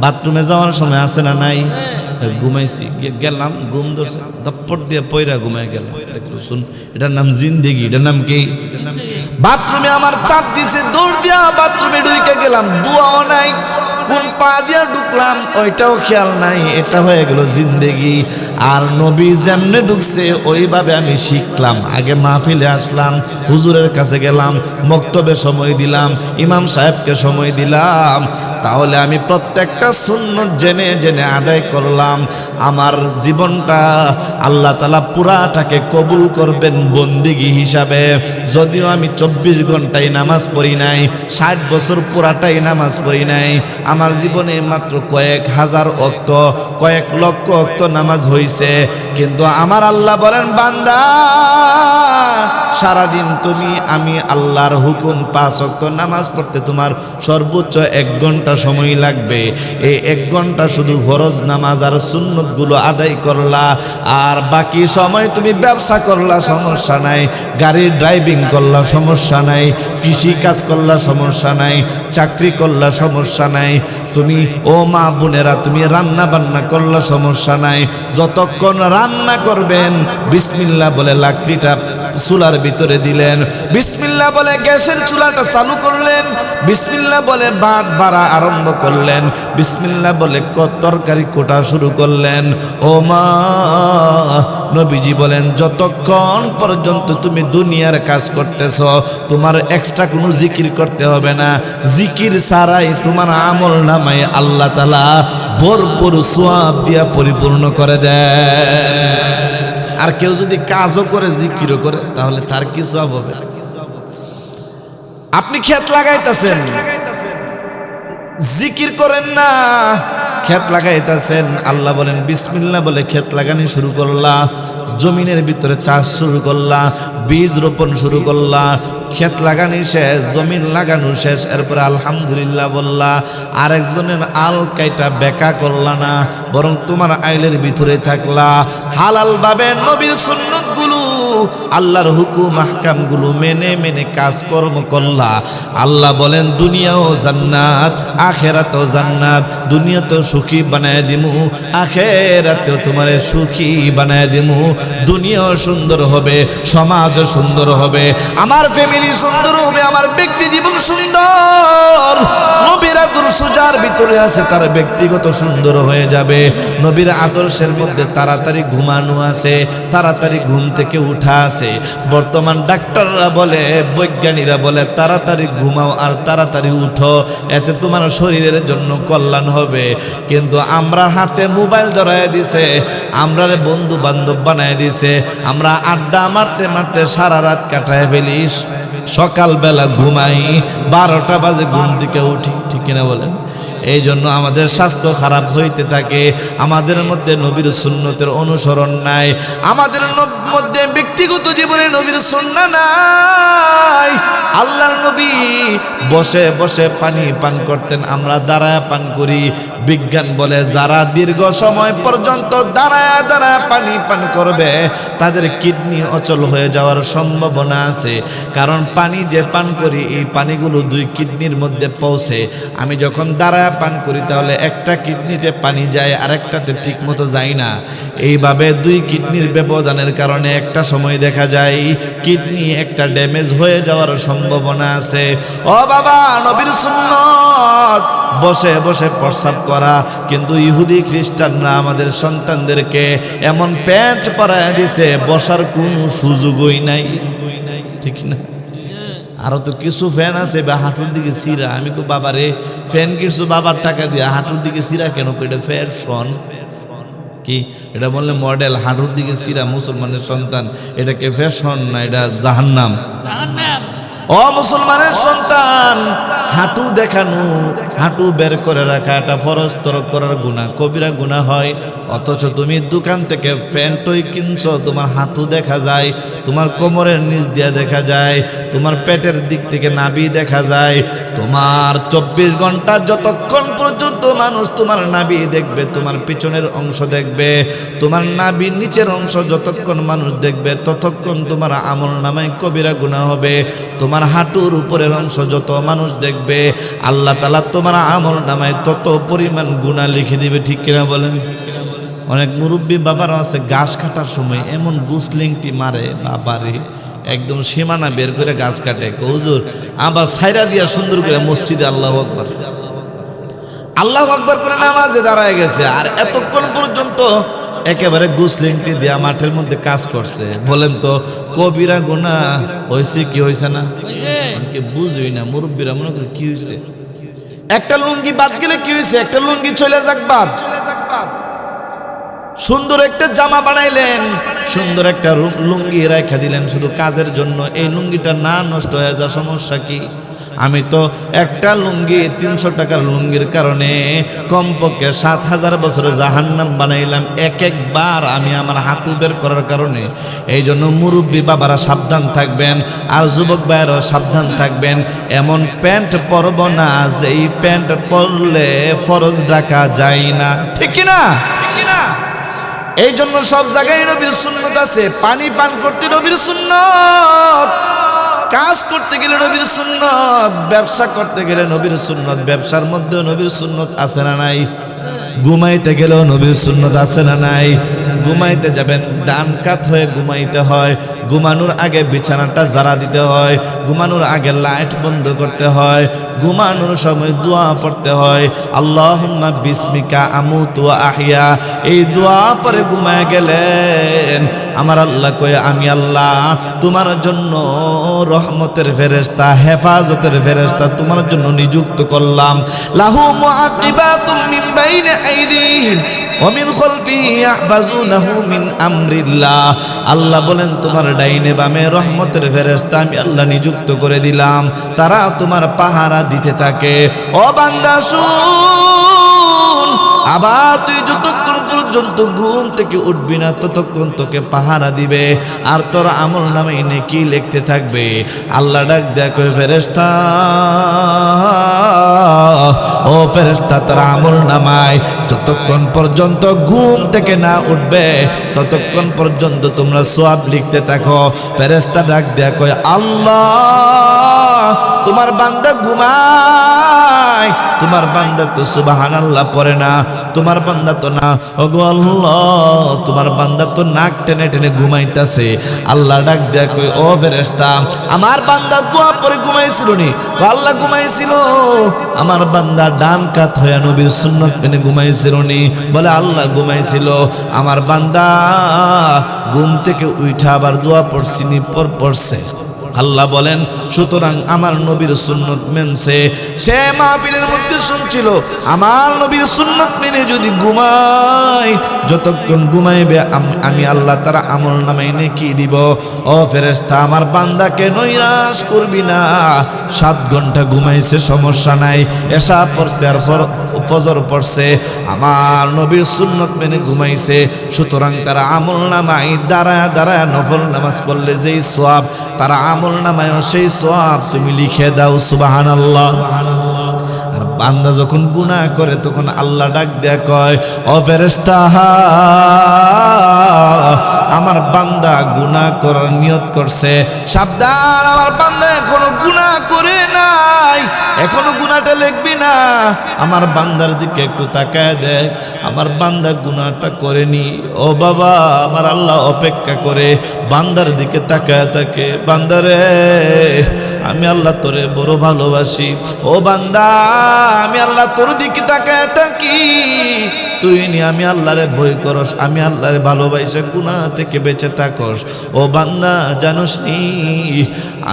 বাথরুমে যাওয়ার সময় আছে না নাই? ঘুমাইছি, গেলাম, ঘুম ধরছে, দপ্পট দিয়ে পয়রা ঘুমাই গেল। শুন, এটার নাম জিন্দেগি। এটার নাম কি? বাথরুমে আমার চাপ দিছে, দৌড় দিয়া বাথরুমে ঢুকে গেলাম, দোয়াও নাই, কোন পা দিয়া ঢুকলাম ওইটাও খেয়াল নাই, এটা হয়ে গেল জিন্দেগি। আর নবী যেমনে ঢুকছে ওইভাবে আমি শিখলাম। আগে মাহফিলে আসলাম, হুজুরের কাছে গেলাম, বক্তব্যে সময় দিলাম, ইমাম সাহেবকে সময় দিলাম, তাহলে আমি প্রত্যেকটা সুন্নত জেনে জেনে আদায় করলাম। আমার জীবনটা আল্লাহ তাআলা পুরাটাকে কবুল করবেন বন্দিগি হিসাবে। যদিও আমি 24 ঘন্টায় নামাজ পড়ি নাই, 60 বছর পুরাটাই নামাজ পড়ি নাই, আমার জীবনে মাত্র কয়েক হাজার ওয়াক্ত, কয়েক লক্ষ ওয়াক্ত নামাজ হইছে, কিন্তু আমার আল্লাহ বলেন বান্দা সারাদিন তুমি আমি আল্লাহর হুকুম 5 ওয়াক্ত নামাজ পড়তে তোমার সর্বোচ্চ 1 ঘন্টা সময় লাগবে। এই 1 ঘন্টা শুধু ফরজ নামাজ আর সুন্নতগুলো আদায় করলা, আর বাকি সময় তুমি ব্যবসা করলা সমস্যা নাই, গাড়ি ড্রাইভিং করলা সমস্যা নাই, কৃষি কাজ করলা সমস্যা নাই, চাকরি করলা সমস্যা নাই, তুমি ও মা বোনেরা তুমি রান্না বান্না করলা সমস্যা নাই। যতক্ষণ রান্না করবেন বিসমিল্লাহ বলে লাকড়িটা চুলার ভিতরে দিলেন, বিসমিল্লাহ বলে গ্যাসের চুলাটা চালু করলেন, বিসমিল্লাহ বলে ভাত বাড়া আরম্ভ করলেন, বিসমিল্লাহ বলে তরকারি কোটা শুরু করলেন। ও মা, নবীজি বলেন যতক্ষণ পর্যন্ত তুমি দুনিয়ার কাজ করতেছ তোমার এক্সট্রা কোনো জিকির করতে হবে না। জিকির ছাড়াই তোমার আমল নামায় আল্লাহ তাআলা ভরপুর সওয়াব দিয়া পরিপূর্ণ করে দেন। আর কেউ যদি কাজও করে জিকিরও করে তাহলে তার কি সওয়াব হবে? আপনি ক্ষেত লাগাইতেছেন, জিকির করেন না, ক্ষেত লাগাইতেছেন, আল্লাহ বলেন বিসমিল্লাহ বলে ক্ষেত লাগানি শুরু করলা, জমিনের ভিতরে চাষ শুরু করলা, বীজ রোপণ শুরু করলা, ক্ষেত লাগানি শেষ, জমিন লাগানো শেষ, এরপরে আলহামদুলিল্লাহ বললা, আরেকজনের আল কাইটা বেকা করলা না, বরং তোমার আইলের ভিতরে থাকলা, হালাল ভাবে নবীর সুন্নতগুলো আল্লাহর হুকুম আহকামগুলো মেনে মেনে কাজকর্ম করলা। আল্লাহ বলেন দুনিয়াও জান্নাত আখেরাতেও জান্নাত, দুনিয়াতেও সুখী বানায় দিমু, আখেরাতেও তোমারে সুখী বানায় দিমু। দুনিয়াও সুন্দর হবে, সমাজও সুন্দর হবে, আমার ফ্যামিলি সুন্দর হবে, আমার ব্যক্তি জীবন সুন্দর। নবীর আদর্শ যার ভিতরে আছে তার ব্যক্তিগত সুন্দর হয়ে যাবে। নবীর আদর্শের মধ্যে তাড়াতাড়ি ঘুমানো আছে, তাড়াতাড়ি ঘুম থেকে উঠা আছে। বর্তমান ডাক্তাররা বলে, বৈজ্ঞানিকরা বলে তাড়াতাড়ি ঘুমাও আর তাড়াতাড়ি উঠো, এতে তোমার শরীরের জন্য কল্যাণ হবে। কিন্তু আমরা হাতে মোবাইল ধরায় দিছে, আমরা বন্ধু বান্ধব বানায় দিছে, আমরা আড্ডা মারতে মারতে সারা রাত কাটায় ফেলিস, সকালবেলা ঘুমাই, 12টা বাজে ঘুম থেকে উঠি, ঠিক কিনা বলেন? এই জন্য আমাদের স্বাস্থ্য খারাপ হইতে থাকে, আমাদের মধ্যে নবীর সুন্নতের অনুসরণ নাই, আমাদের মধ্যে ব্যক্তিগত জীবনে নবীর সুন্নাহ নাই। আল্লাহর নবী বসে বসে পানি পান করতেন, আমরা দাঁড়ায় পান করি। বিজ্ঞান বলে যারা দীর্ঘ সময় পর্যন্ত দাঁড়ায় দাঁড়ায় পানি পান করবে তাদের কিডনি অচল হয়ে যাওয়ার সম্ভাবনা আছে, কারণ পানি যে পান করি এই পানিগুলো দুই কিডনির মধ্যে পৌঁছে। আমি যখন দাঁড়ায় পান করি তাহলে একটা কিডনিতে পানি যায় আর একটাতে ঠিক মতো যায় না, এইভাবে দুই কিডনির ব্যবধানের কারণে একটা সময় দেখা যায় কিডনি একটা ড্যামেজ হয়ে যাওয়ার সম্ভাবনা আছে। ও বাবা, নবীর সুন্নাত বসে বসে প্রস্রাব করা, কিন্তু ইহুদি খ্রিস্টানরা আমাদের সন্তানদেরকে এমন প্যান্ট পরায় দিছে বসার কোনো সুযোগই নাই, ঠিক না? আরো তো কিছু ফ্যান আছে বা হাঁটুর দিকে সিরা, আমি কো বাবারে ফ্যান কিছু বাবার টাকা দিয়ে হাঁটুর দিকে সিরা কেন? এটা ফ্যাশন কি? এটা বললে মডেল, হাঁটুর দিকে সিরা মুসলমানের সন্তান, এটাকে ফ্যাশন না, এটা জাহান্নাম। ও মুসলমানের সন্তান, হাঁটু দেখানো, হাঁটু বের করে রাখা এটা ফরজ তরক করার গুনাহ, কবিরা গুনাহ হয়। অথচ তুমি দোকান থেকে প্যান্টই কিনছো, তোমার হাঁটু দেখা যায়, তোমার কোমরের নিচ দিয়ে দেখা যায়, তোমার পেটের দিক থেকে নাভি দেখা যায়। তোমার 24 ঘন্টা যতক্ষণ পর্যন্ত মানুষ তোমার নাভি দেখবে, তোমার পিছনের অংশ দেখবে, তোমার নাভির নিচের অংশ যতক্ষণ মানুষ দেখবে ততক্ষণ তোমার আমলনামায় কবিরা গুনাহ হবে। তোমার হাঁটুর উপরের অংশ যত মানুষ দেখবে আল্লাহ তাআলা তোমার আমলনামায় তত পরিমাণ গুনাহ লিখে দিবে, ঠিক কিনা বলেন? অনেক মুরব্বী বাবারা আছে ঘাস কাটার সময় এমন গুসলিংটি মারে, বাবারে একদম সীমানা বের করে গাছ কাটে। হুজুর আবার ছাইরা দিয়া সুন্দর করে মসজিদে আল্লাহু আকবার আল্লাহু আকবার করে নামাজে দাঁড়ায় গেছে, আর এতক্ষণ পর্যন্ত একেবারে গুসলিংটি দিয়া মাঠের মধ্যে কাজ করছে। বলেন তো কবিরা গুনাহ হয়েছে কি হয়েছে না? অনেকে বুঝবি না, মুরব্বীরা মনে করে কি হয়েছে, একটা লুঙ্গি বাদ গেলে কি হয়েছে, একটা লুঙ্গি চলে যাক বাদ। সুন্দর একটা জামা বানাইলেন, সুন্দর একটা লুঙ্গি রেখে দিলেন শুধু কাজের জন্য, এই লুঙ্গিটা না নষ্ট হয়ে যা সমস্যা কি? আমি তো একটা লুঙ্গি 300 টাকার লুঙ্গির কারণে কমপক্ষে 7000 বছরে জাহান্নাম বানাইলাম একবার আমি আমার হাঁটু বের করার কারণে। এই জন্য মুরব্বী বাবারা সাবধান থাকবেন, আর যুবক ভাইয়েরাও সাবধান থাকবেন। এমন প্যান্ট পরব না যেই প্যান্ট পরলে ফরজ ডাকা যায় না, ঠিক কিনা? এই জন্য সব জায়গায় নবীর সুন্নত আছে। পানি পান করতে নবীর সুন্নত, কাজ করতে গেলে নবীর সুন্নত, ব্যবসা করতে গেলে নবীর সুন্নত, ব্যবসার মধ্যেও নবীর সুন্নত আছে না নাই? ঘুমাইতে গেলেও নবীর সুন্নত আছে না নাই? ঘুমাইতে যাবেন ডান কাত হয়ে ঘুমাইতে হয়, ঘুমানোর আগে বিছানাটা জারা দিতে হয়, ঘুমানোর আগে লাইট বন্ধ করতে হয়, ঘুমানোর সময় দোয়া পড়তে হয়, আল্লাহুম্মা বিসমিকা আমুতু ওয়া আহইয়া। এই দোয়া পরে ঘুমায় গেলেন, আমার আল্লাহ কয় আমি আল্লাহ তোমার জন্য রহমতের ফেরেশতা, হেফাজতের ফেরেশতা তোমার জন্য নিযুক্ত করলাম। লাহু মুআকিবাতুম মিন বাইনি আইদিহিম ওয়া মিন খালফিহি ইয়াহফাজুনাহু মিন আমরিল্লাহ। আল্লাহ বলেন তোমার ডাইনে বামে রহমতের ফেরেশতা আমি আল্লাহ নিযুক্ত করে দিলাম, তারা তোমার পাহারা দিতে থাকে। ও বান্দা শুন, আবার তুই যতক্ষণ পর্যন্ত ঘুম থেকে উঠবি না ততক্ষণ তোকে পাহারা দিবে, আর তোর আমল নামে নেকি লিখতে থাকবে। আল্লাহ ডাক দেখো ফেরেশতা, ও ফেরেশতা তোর আমল নামায় যতক্ষণ পর্যন্ত ঘুম থেকে না উঠবে ততক্ষণ পর্যন্ত তোমরা সওয়াব লিখতে থাকো। ফেরেশতা ডাক দেখো, আল্লাহ তোমার বান্দা ঘুমায়, তোমার বান্দা তো সুবহানাল্লাহ পড়ে না, তোমার বান্দা তো না, ওগো আল্লাহ তোমার বান্দা তো নাক টেনে টেনে ঘুমাইতেছে। আল্লাহ ডাক দেয়া কই, ও ফেরেশতা আমার বান্দা দোয়া পরে ঘুমাইছিল নি? আল্লাহ ঘুমাইছিল। আমার বান্দা ডান কাত হয়ে নবীর সুন্নাত মেনে ঘুমাইছিল নি? বলে আল্লাহ ঘুমাইছিল। আমার বান্দা ঘুম থেকে উঠা আবার দোয়া পড়ছিনি? পড়ছে। আল্লাহ বলেন সুতরাং আমার নবীর সুন্নত মেনছে, সে মাহফিলের মধ্যে শুনছিল আমার নবীর সুন্নত মেনে যদি ঘুমায়, যতক্ষণ ঘুমাইবে আমি আল্লাহ তার আমল নামায় নেকি দিব। ও ফেরেশতা, আমার বান্দাকে নৈরাশ করবি না, 7 ঘন্টা ঘুমাইছে সমস্যা নাই, এশা পড়ছে আর ফজর পড়ছে, আমার নবীর সুন্নত মেনে ঘুমাইছে, সুতরাং তারা আমল নামায় দাঁড়ায় দাঁড়ায় নফল নামাজ পড়লে যেই সওয়াব, তারা আমল নামায় সেই সওয়াব তুমি লিখে দাও। সুবহানাল্লাহ। আর বান্দা যখন গুনাহ করে তখন আল্লাহ ডাক দেয়া কয়, ও ফেরেশতা, আমার বান্দা গুনাহ করার নিয়ত করছে, সাবধান, আমার বান্দা এখনো গুনাহ করে নাই, এখনো গুনাহটা লিখবি না, আমার বান্দার দিকে একটু তাকায় দেখ, আমার বান্দা গুনাহটা করেনি। ও বাবা, আমার আল্লাহ অপেক্ষা করে বান্দার দিকে তাকায় থাকে, বান্দারে আমি আল্লাহ তোরে বড় ভালোবাসি, ও বান্দা আমি আল্লাহ তোর দিকে তাকায় থাকি, তুই নি আমি আল্লাহরে ভয় করস, আমি আল্লাহরে ভালোবাসে গুনাহ থেকে বেঁচে থাকস। ও বান্দা জানোস নি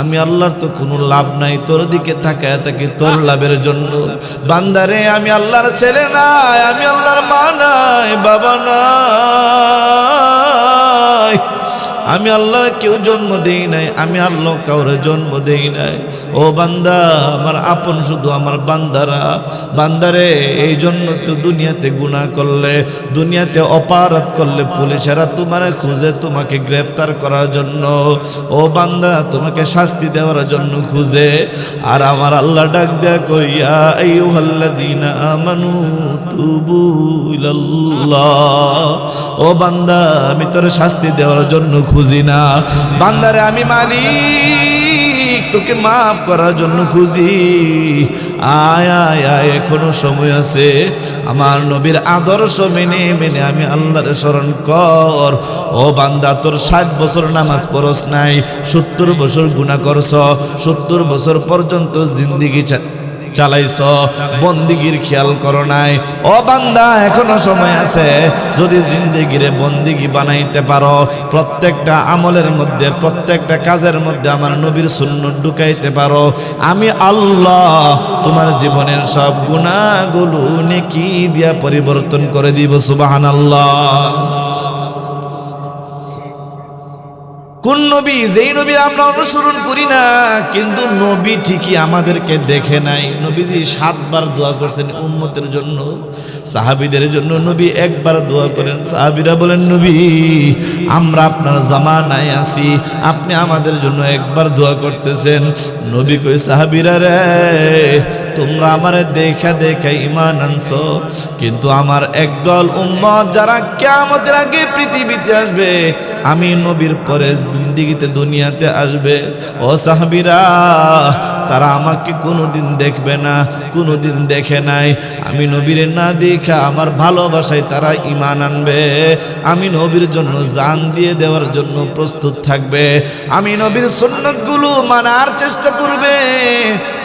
আমি আল্লাহর তো কোনো লাভ নাই, তোর দিকে তাকায় থাকি তোর লাভের জন্য। বান্দারে আমি আল্লাহর ছেলে নাই, আমি আল্লাহর মা নাই, বাবা নাই, আমি আল্লাহর কেউ জন্ম দেই নাই, আমি আল্লাহ কাউরে জন্ম দেই নাই। ও বান্দা, আমার আপন শুধু আমার বান্দারা। বান্দারে এই জন্য তো দুনিয়াতে গুনাহ করলে, দুনিয়াতে অপরাধ করলে পুলিশেরা তোমারে খুঁজে তোমাকে গ্রেফতার করার জন্য, ও বান্দা তোমাকে শাস্তি দেওয়ার জন্য খুঁজে। আর আমার আল্লাহ ডাক দেয়া কইয়া আইয়ুহাল্লাযীনা আমানু তুবু ইলাল্লাহ, ও বান্দা আমি তোর শাস্তি দেওয়ার জন্য খুঁজি না, বান্দারে আমি মালিক তোকে মাফ করার জন্য খুঁজি। আয় আয় আয়, এখনো সময় আছে, আমার নবীর আদর্শ মেনে মেনে আমি আল্লাহর স্মরণ কর। ও বান্দা, তোর 60 বছর নামাজ পড়স নাই, 70 বছর গুনাহ করছ, 70 বছর পর্যন্ত জিন্দেগি চালাইছ, বন্দিগির খেয়াল করো নাই। ও বান্দা, এখনো সময় আছে, যদি জিন্দেগিরে বন্দিগি বানাইতে পারো, প্রত্যেকটা আমলের মধ্যে প্রত্যেকটা কাজের মধ্যে আমার নবীর সুন্নাত ঢুকাইতে পারো, আমি আল্লাহ তোমার জীবনের সব গুনাহগুলো নেকি দিয়া পরিবর্তন করে দিব। সুবহানাল্লাহ। কোন নবী? যেই নবীর আমরা অনুসরণ করি না, কিন্তু নবী ঠিকই আমাদেরকে দেখে নাই। নবীজি 7 বার দোয়া করছেন উম্মতের জন্য, সাহাবীদের জন্য নবী একবার দোয়া করেন। সাহাবীরা বলেন, নবী আমরা আপনার জামানায় আছি, আপনি আমাদের জন্য একবার দোয়া করতেছেন। নবী কই, সাহাবীরা রে, তোমরা আমারে দেখা দেখা ঈমান আনছো, কিন্তু আমার একদল উম্মত যারা কিয়ামতের আগে পৃথিবীতে আসবে, আমি নবীর পরে জিন্দেগিতে দুনিয়াতে আসবে, ও সাহাবীরা তারা আমাকে কোনোদিন দেখবে না, কোনোদিন দেখে নাই, আমি নবীরে না দেখা আমার ভালোবাসায় তারা ঈমান আনবে, আমি নবীর জন্য জান দিয়ে দেওয়ার জন্য প্রস্তুত থাকবে, আমি নবীর সুন্নতগুলো মানার চেষ্টা করবে,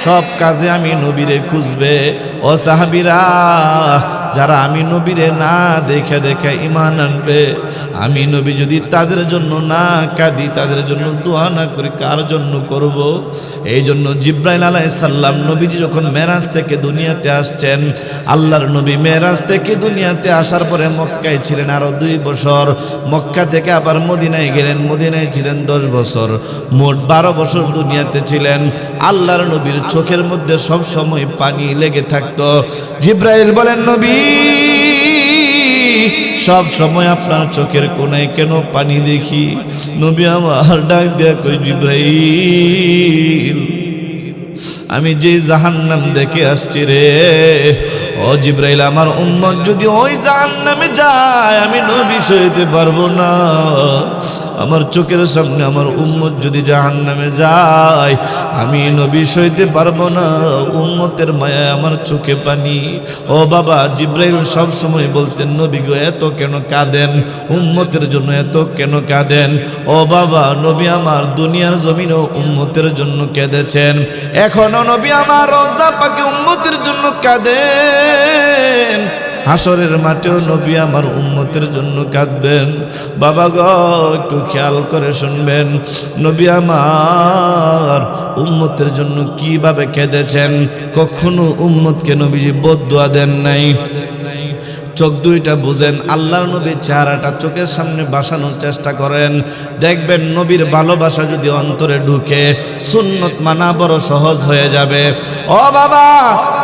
সব কাজে আমি নবীরে খুঁজবে। ও সাহাবীরা, যারা আমি নবীরে না দেখে দেখে ঈমান আনবে, আমি নবী যদি তাদের জন্য না কাঁদি, তাদের জন্য দোয়া না করি, কার জন্য করব? এই জন্য জিব্রাইল আলাইহিস সালাম নবীজি যখন মেরাজ থেকে দুনিয়াতে আসছেন, আল্লাহর নবী মেরাজ থেকে দুনিয়াতে আসার পরে মক্কায় ছিলেন আরো 2 বছর, মক্কা থেকে আবার মদিনায় গেলেন, মদিনায় ছিলেন 10 বছর, মোট 12 বছর দুনিয়াতে ছিলেন। আল্লাহর নবীর চোখের মধ্যে সব সময় পানি লেগে থাকতো। জিব্রাইল বলেন, নবী সব সময় আপনার চোখের কোণায় কেন পানি দেখি? নবী আমার ডাক দেয়া কই, জিব্রাইল আমি যে জাহান্নাম দেখে আসছি রে, ও জিব্রাইল আমার উম্মত যদি ওই জাহান্নামে যায়, আমি নবী সইতে পারবো না। আমার চোখের সামনে আমার উম্মত যদি জাহান্নামে যায়, আমি নবী সইতে পারবো না। উম্মতের মায়ায় আমার চোখে পানি। ও বাবা, জিব্রাইল সব সময় বলতেন, নবী গো এত কেন কাঁদেন, উম্মতের জন্য এত কেন কাঁদেন? ও বাবা, নবী আমার দুনিয়ার জমিনেও উম্মতের জন্য কেঁদেছেন, এখনো নবী আমার রওজা পাকে উম্মতের জন্য কাঁদেন। হাসরের মাঠেও নবী আমার উম্মতের জন্য কাঁদবেন। বাবা গো একটু খেয়াল করে শুনবেন, নবী আমার উম্মতের জন্য কিভাবে কেঁদেছেন। কখনো উম্মতকে নবীজি বদদুয়া দেন নাই। চোখ দুইটা বুঝেন, আল্লাহর নবীর চেহারাটা চোখের সামনে বাসানোর চেষ্টা করেন। দেখবেন নবীর ভালোবাসা যদি অন্তরে ঢুকে, সুন্নত মানা বড় সহজ হয়ে যাবে। ও বাবা,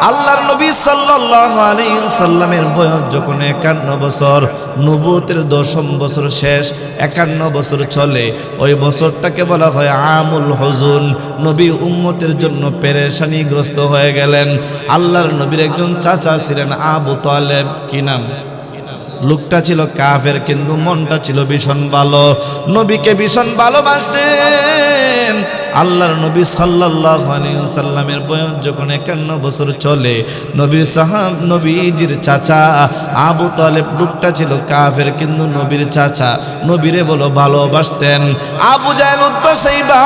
আল্লাহর নবী সাল্লাল্লাহু আলাইহি ওয়াসাল্লামের বয়স যখন 51 বছর, নবুয়তের 10ম বছর শেষ, 51 বছর চলে, ওই বছরটাকে বলা হয় আমুল হুজুন। নবী উম্মতের জন্য পেরেশানিগ্রস্ত হয়ে গেলেন। আল্লাহর নবীর একজন চাচা ছিলেন আবু তালেব। কি নাম? লোকটা ছিল কাফের, কিন্তু মনটা ছিল ভীষণ ভালো, নবীকে ভীষণ ভালোবাসতেন। আল্লাহর নবী সাল্লাল্লাহু আলাইহি ওয়াসাল্লামের বয়স যখন 51 বছর চলে, নবীজির চাচা আবু তালেব, লোকটা ছিল কাফের কিন্তু নবীর চাচা, নবীরে বলো ভালোবাসতেন। আবু জাহেল, উতবা, সাইবা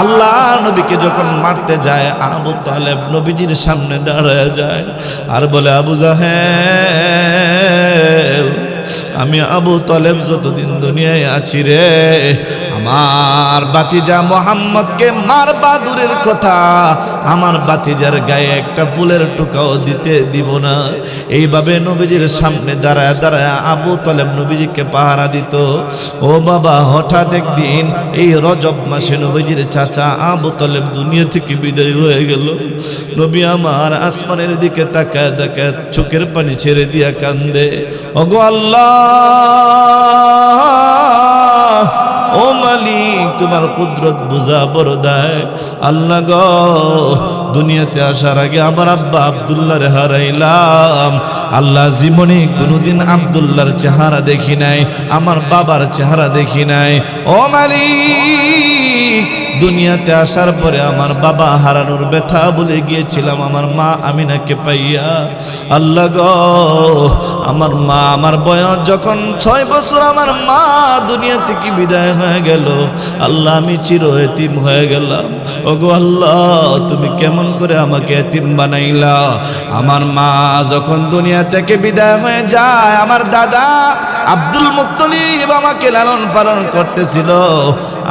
আল্লাহ নবীকে যখন মারতে যায়, আবু তালেব নবীজির সামনে দাঁড়ায় যায় আর বলে, আবু জাহেল, আমি আবু তালেব যতদিন দুনিয়ায় আছি রে, আমার বাতিজা মোহাম্মদকে মারবা দূরের কথা, আমার বাতিজার গায়ে একটা ফুলের টুকাও দিতে দিব না। এইভাবে নবীজির সামনে দাঁড়ায় দাঁড়ায় আবু তালেব নবীজিকে পাহারা দিত। ও বাবা, হঠাৎ একদিন এই রজব মাসে নবীজির চাচা আবু তালেব দুনিয়া থেকে বিদায় হয়ে গেল। নবী আমার আসমানের দিকে তাকায় তাকায় চোখের পানি ছেড়ে দিয়া কান্দে। ওগো আল্লাহ, ও মালিক, তোমার কুদরত বুঝা বড় দায়। আল্লাহ গো, দুনিয়াতে আসার আগে আমার আব্বা আব্দুল্লাহর হারাইলাম। আল্লাহ, জীবনে কোনোদিন আব্দুল্লাহর চেহারা দেখি নাই, আমার বাবার চেহারা দেখি নাই। ও মালিক, দুনিয়াতে আসার পরে আমার বাবা হারানোর ব্যথা বলে গিয়েছিলাম আমার মা আমিনাকে পাইয়া। আল্লাহ গো, আমার মা, আমার বয়স যখন 6 বছর, আমার মা দুনিয়া থেকে বিদায় হয়ে গেল। আল্লাহ, আমি চির এতিম হয়ে গেলাম। ওগো আল্লাহ, তুমি কেমন করে আমাকে এতিম বানাইলা। আমার মা যখন দুনিয়া থেকে বিদায় হয়ে যায়, আমার দাদা আব্দুল মুত্তালিব আমাকে লালন পালন করতেছিল।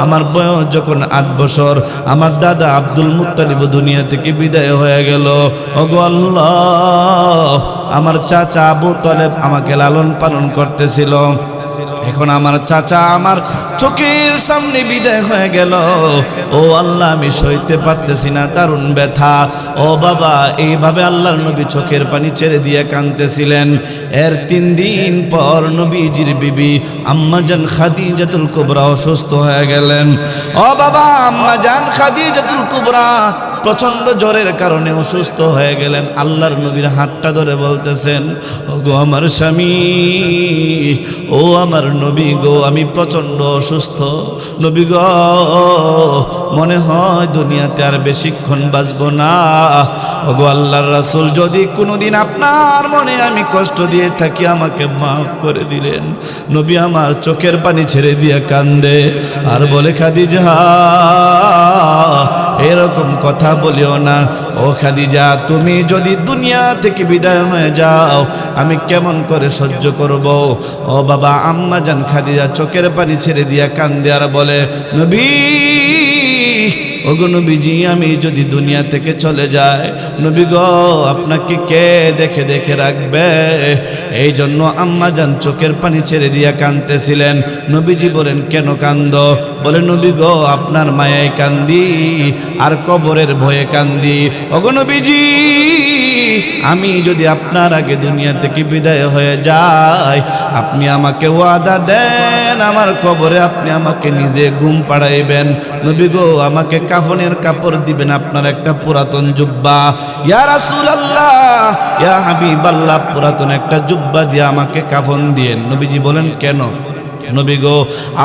আমার বয়স যখন 8 বছর, আমার দাদা আব্দুল মুত্তালিব দুনিয়া থেকে বিদায় হয়ে গেল। ওগো আল্লাহ, আমার চাচা আবু তালেব আমাকে লালন পালন করতেছিল। এখন আমার চাচা আমার চোখের সামনে বিদায় হয়ে গেল। ও আল্লাহ, আমি সইতে পারতেছি না, দারুণ ব্যথা। ও বাবা, এইভাবে আল্লাহর নবী চোখের পানি ছেড়ে দিয়ে কাঁদতেছিলেন। এর 3 দিন পর নবীজির বিবি আম্মাজান খাদিজাতুল কুবরা অসুস্থ হয়ে গেলেন। ও বাবা, আম্মাজান খাদিজাতুল কুবরা প্রচন্ড জ্বরের কারণে অসুস্থ হয়ে গেলেন। আল্লাহর নবীর হাতটা ধরে বলতেছেন, ও গো আমার স্বামী, ও আমার নবী গো, আমি প্রচন্ড অসুস্থ। নবী গো, মনে হয় দুনিয়াতে আর বেশিক্ষণ বাঁচবো না। ও গো আল্লাহর রাসূল, যদি কোনোদিন আপনার মনে আমি কষ্ট দিয়ে থাকি, আমাকে মাফ করে দিলেন। নবী আমার চোখের পানি ছেড়ে দিয়ে কান্দে আর বলে, খাদিজা, এরকম কথা বলিও না। ও খাদিজা, তুমি যদি দুনিয়া থেকে বিদায় হয়ে যাও, আমি কেমন করে সহ্য করব। ও বাবা, আম্মা জান খাদিজা চোখের পানি ছেড়ে দিয়া কান্দে আর বলে, নবী, ওগো নবীজি, আমি যদি দুনিয়া থেকে চলে যাই, নবী গো, আপনাকে কে দেখে দেখে রাখবে। এই জন্য আম্মা জান চোখের পানি ছেড়ে দিয়া কাঁদতেছিলেন। নবীজি বলেন, কেন কান্দ? বলে, নবী গো, আপনার মায়ায় কান্দি আর কবরের ভয়ে কান্দি। ওগো নবীজি, আমি যদি আপনার আগে দুনিয়া থেকে বিদায় হয়ে যাই, আপনি আমাকে ওয়াদা দেন, আমার কবরে আপনি আমাকে নিজে ঘুম পাড়াইবেন। নবী গো, আমাকে কাফনের কাপড় দিবেন, আপনার একটা পুরাতন জুব্বা। ইয়া রাসূলুল্লাহ, ইয়া হাবিবাল্লাহ, পুরাতন একটা জুব্বা দিয়ে আমাকে কাফন দিয়েন। নবীজি বলেন, কেন? নবী গো,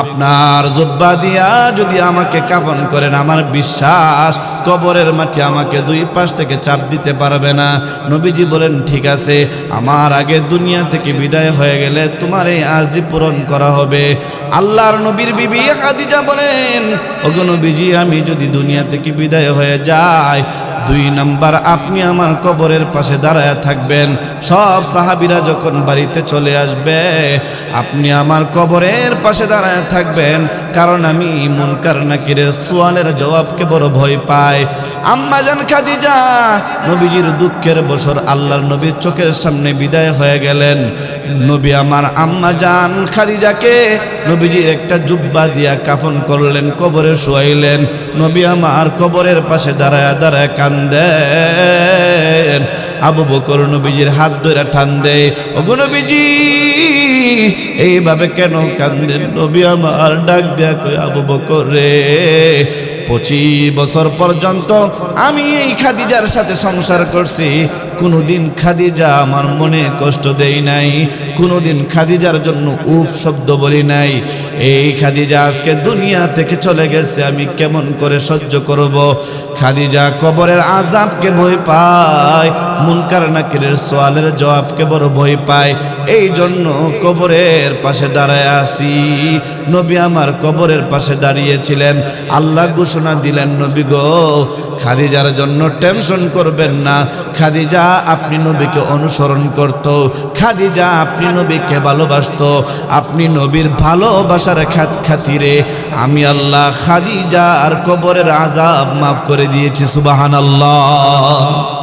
আপনার জুব্বা দিয়া যদি আমাকে কাফন করেন, আমার বিশ্বাস কবরের মাটি আমাকে 2 পাশ থেকে চাপ দিতে পারবে না। নবীজি বলেন, ঠিক আছে, আমার আগে দুনিয়া থেকে বিদায় হয়ে গেলে তোমার এই আরজি পূরণ করা হবে। আল্লাহর নবীর বিবি খাদিজা বলেন, ওগো নবীজি, আমি যদি দুনিয়া থেকে বিদায় হয়ে যাই, দুই নাম্বার আপনি আমার কবরের পাশে দাঁড়ায় থাকবেন। সব সাহাবীরা যখন বাড়িতে চলে আসবে আপনি আমার কবরের পাশে দাঁড়ায় থাকবেন, কারণ আমি মুনকার নাকিরের সওয়ালের জবাবকে বড় ভয় পাই। আম্মা জান খাদিজা নবীজির দুঃখের বছর আল্লাহর নবীর চোখের সামনে বিদায় হয়ে গেলেন। নবী আমার আম্মা জান খাদিজাকে নবীজি একটা জুব্বা দিয়া কাফন করলেন, কবরে শোয়াইলেন। নবী আমার কবরের পাশে দাঁড়ায় দাঁড়ায় কান্দেন। আবু বকর নবীজির হাত ধরে টান দেয়, ওগো নবীজি এইভাবে কেন কান্দেন? নবী আমার ডাক দেয়া কই, আবু বকর রে 25 বছর পর্যন্ত আমি এই খাদিজার সাথে সংসার করছি, কোনোদিন খাদিজা আমার মনে কষ্ট দেই নাই, কোনোদিন খাদিজার জন্য উফ শব্দ বলি নাই। এই খাদিজা আজকে দুনিয়া থেকে চলে গেছে, আমি কেমন করে সহ্য করব? খাদিজা কবরের আযাবকে ভয় পায়, মুনকার নাকিরের সওয়ালের জবাবকে বড় ভয় পায়। এই জন্য কবরের পাশে দাঁড়ায় আসি। নবী আমার কবরের পাশে দাঁড়িয়েছিলেন। আল্লাহ ঘোষণা দিলেন, নবী গো খাদিজার জন্য টেনশন করবেন না। খাদিজা আপনি নবীকে অনুসরণ করত, খাদিজা আপনি নবীকে ভালোবাসত, আপনি নবীর ভালোবাসার খাতিরে আমি আল্লাহ খাদিজার কবরের আযাব মাফ করে দিয়েছি। সুবহানাল্লাহ।